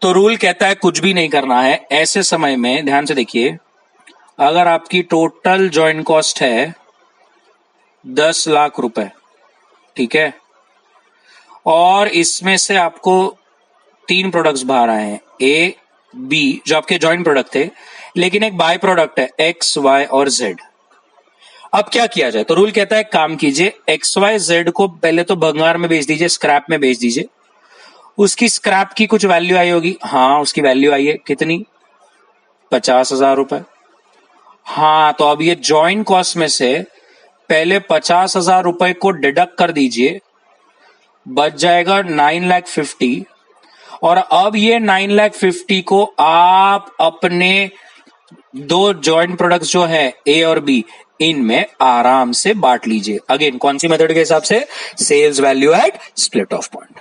तो रूल कहता है कुछ भी नहीं करना है ऐसे समय में। ध्यान से देखिए, अगर आपकी टोटल जॉइंट कॉस्ट है 10 लाख रुपए, ठीक है, और इसमें से आपको 3 प्रोडक्ट्स बाहर आए हैं, ए बी, जो आपके जॉइंट प्रोडक्ट थे, लेकिन एक बाय प्रोडक्ट है एक्स वाई और जेड। अब क्या किया जाए? तो रूल कहता है काम कीजिए, एक्स वाई जेड को पहले तो भंगार में बेच दीजिए, स्क्रैप में बेच दीजिए। उसकी स्क्रैप की कुछ वैल्यू आई होगी, हाँ उसकी वैल्यू आई है, कितनी? 50,000 रुपए। हाँ, तो अब ये जॉइंट कॉस्ट में से पहले 50,000 रुपए को डिडक्ट कर दीजिए, बच जाएगा 9,50,000। और अब ये 9,50,000 को आप अपने 2 जॉइंट प्रोडक्ट्स जो है ए और बी, इनमें आराम से बांट लीजिए। अगेन कौन सी मेथड के हिसाब से? Sales value at split of point.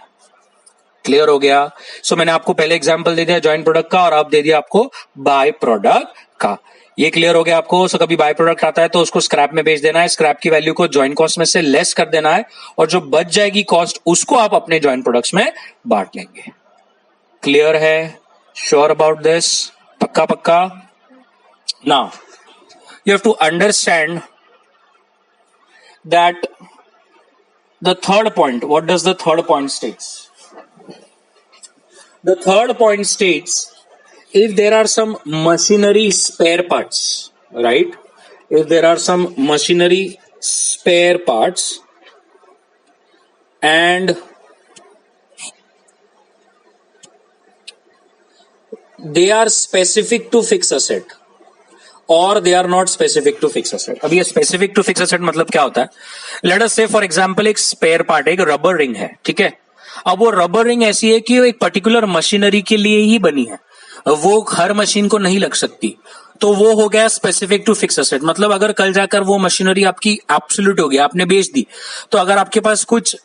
Clear हो गया? सो मैंने आपको पहले एग्जांपल दे दिया जॉइंट प्रोडक्ट का, और अब दे दिया आपको बाय प्रोडक्ट का। ये क्लियर हो गया आपको? सो कभी बाय प्रोडक्ट आता है तो उसको स्क्रैप में बेच देना है, स्क्रैप की वैल्यू को जॉइंट कॉस्ट में से लेस कर देना है, और जो बच जाएगी कॉस्ट उसको आप अपने जॉइंट प्रोडक्ट्स में बांट लेंगे। क्लियर है? Sure about this? पक्का पक्का? Now you have to understand that the third point, what does the third point states? The third point states if there are some machinery spare parts, right? If there are some machinery spare parts and they are specific to fixed asset और they are not specific to fix asset. अब ये specific to fix asset मतलब क्या होता है? Let us से for example एक spare part है, एक रबर रिंग है, ठीक है। अब वो रबर रिंग ऐसी है कि वो एक पर्टिकुलर मशीनरी के लिए ही बनी है, वो हर मशीन को नहीं लग सकती, तो वो हो गया स्पेसिफिक टू फिक्स एसेट। मतलब अगर कल जाकर वो मशीनरी आपकी एब्सोल्यूट हो गई, आपने बेच दी, तो अगर आपके पास कुछ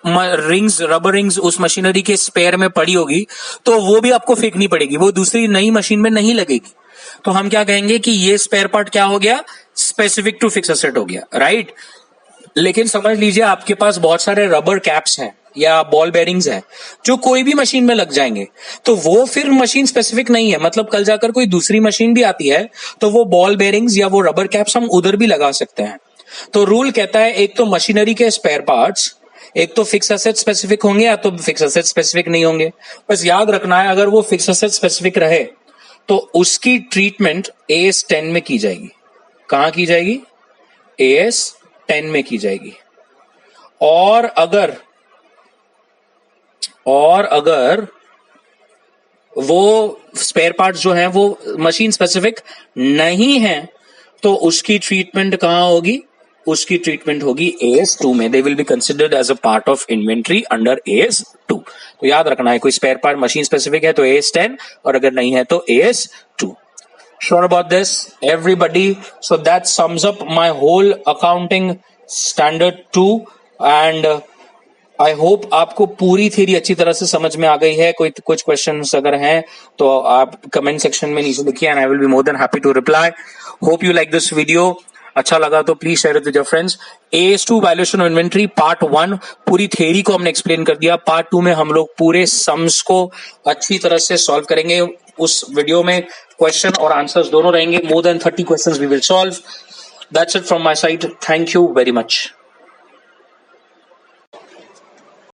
रिंग्स, रबर रिंग्स उस मशीनरी के स्पेयर में पड़ी होगी, तो वो भी आपको फेंकनी पड़ेगी, वो दूसरी नई मशीन में नहीं लगेगी। तो हम क्या कहेंगे कि ये स्पेयर पार्ट क्या हो गया? स्पेसिफिक टू फिक्स एसेट हो गया, राइट। लेकिन समझ लीजिए आपके पास बहुत सारे रबर कैप्स हैं या बॉल बेरिंग्स हैं जो कोई भी मशीन में लग जाएंगे, तो वो फिर मशीन स्पेसिफिक नहीं है। मतलब कल जाकर कोई दूसरी मशीन भी आती है तो वो बॉल बेरिंग्स या वो रबर कैप्स हम उधर भी लगा सकते हैं। तो रूल कहता है एक तो मशीनरी के स्पेयर पार्ट्स, एक तो फिक्स एसेट स्पेसिफिक होंगे या तो फिक्स एसेट स्पेसिफिक नहीं होंगे। बस याद रखना है, अगर वो फिक्स एसेट स्पेसिफिक रहे तो उसकी ट्रीटमेंट AS 10 में की जाएगी। कहां की जाएगी? AS 10 में की जाएगी। और अगर वो स्पेयर पार्ट्स जो हैं वो मशीन स्पेसिफिक नहीं है तो उसकी ट्रीटमेंट कहां होगी? उसकी ट्रीटमेंट होगी AS 2 में। They will be considered as a part of inventory under AS 2। तो याद रखना है, कोई स्पेयर पार्ट मशीन स्पेसिफिक है तो AS 10, और अगर नहीं है तो AS 2। Sure about this, everybody? So that sums up my whole accounting standard 2, and I hope आपको पूरी थ्योरी अच्छी तरह से समझ में आ गई है। कुछ क्वेश्चंस अगर हैं तो आप कमेंट सेक्शन में नीचे लिखिए, and I will be more than happy to reply. Hope you like this video. अच्छा लगा तो please share it with your friends. AS 2 valuation of inventory part 1 पूरी थ्योरी को हमने एक्सप्लेन कर दिया। पार्ट 2 में हम लोग पूरे सम्स को अच्छी तरह से सॉल्व करेंगे। उस वीडियो में क्वेश्चन और आंसर्स दोनों रहेंगे। More than 30 questions we will solve. That's it from my side. Thank you very much.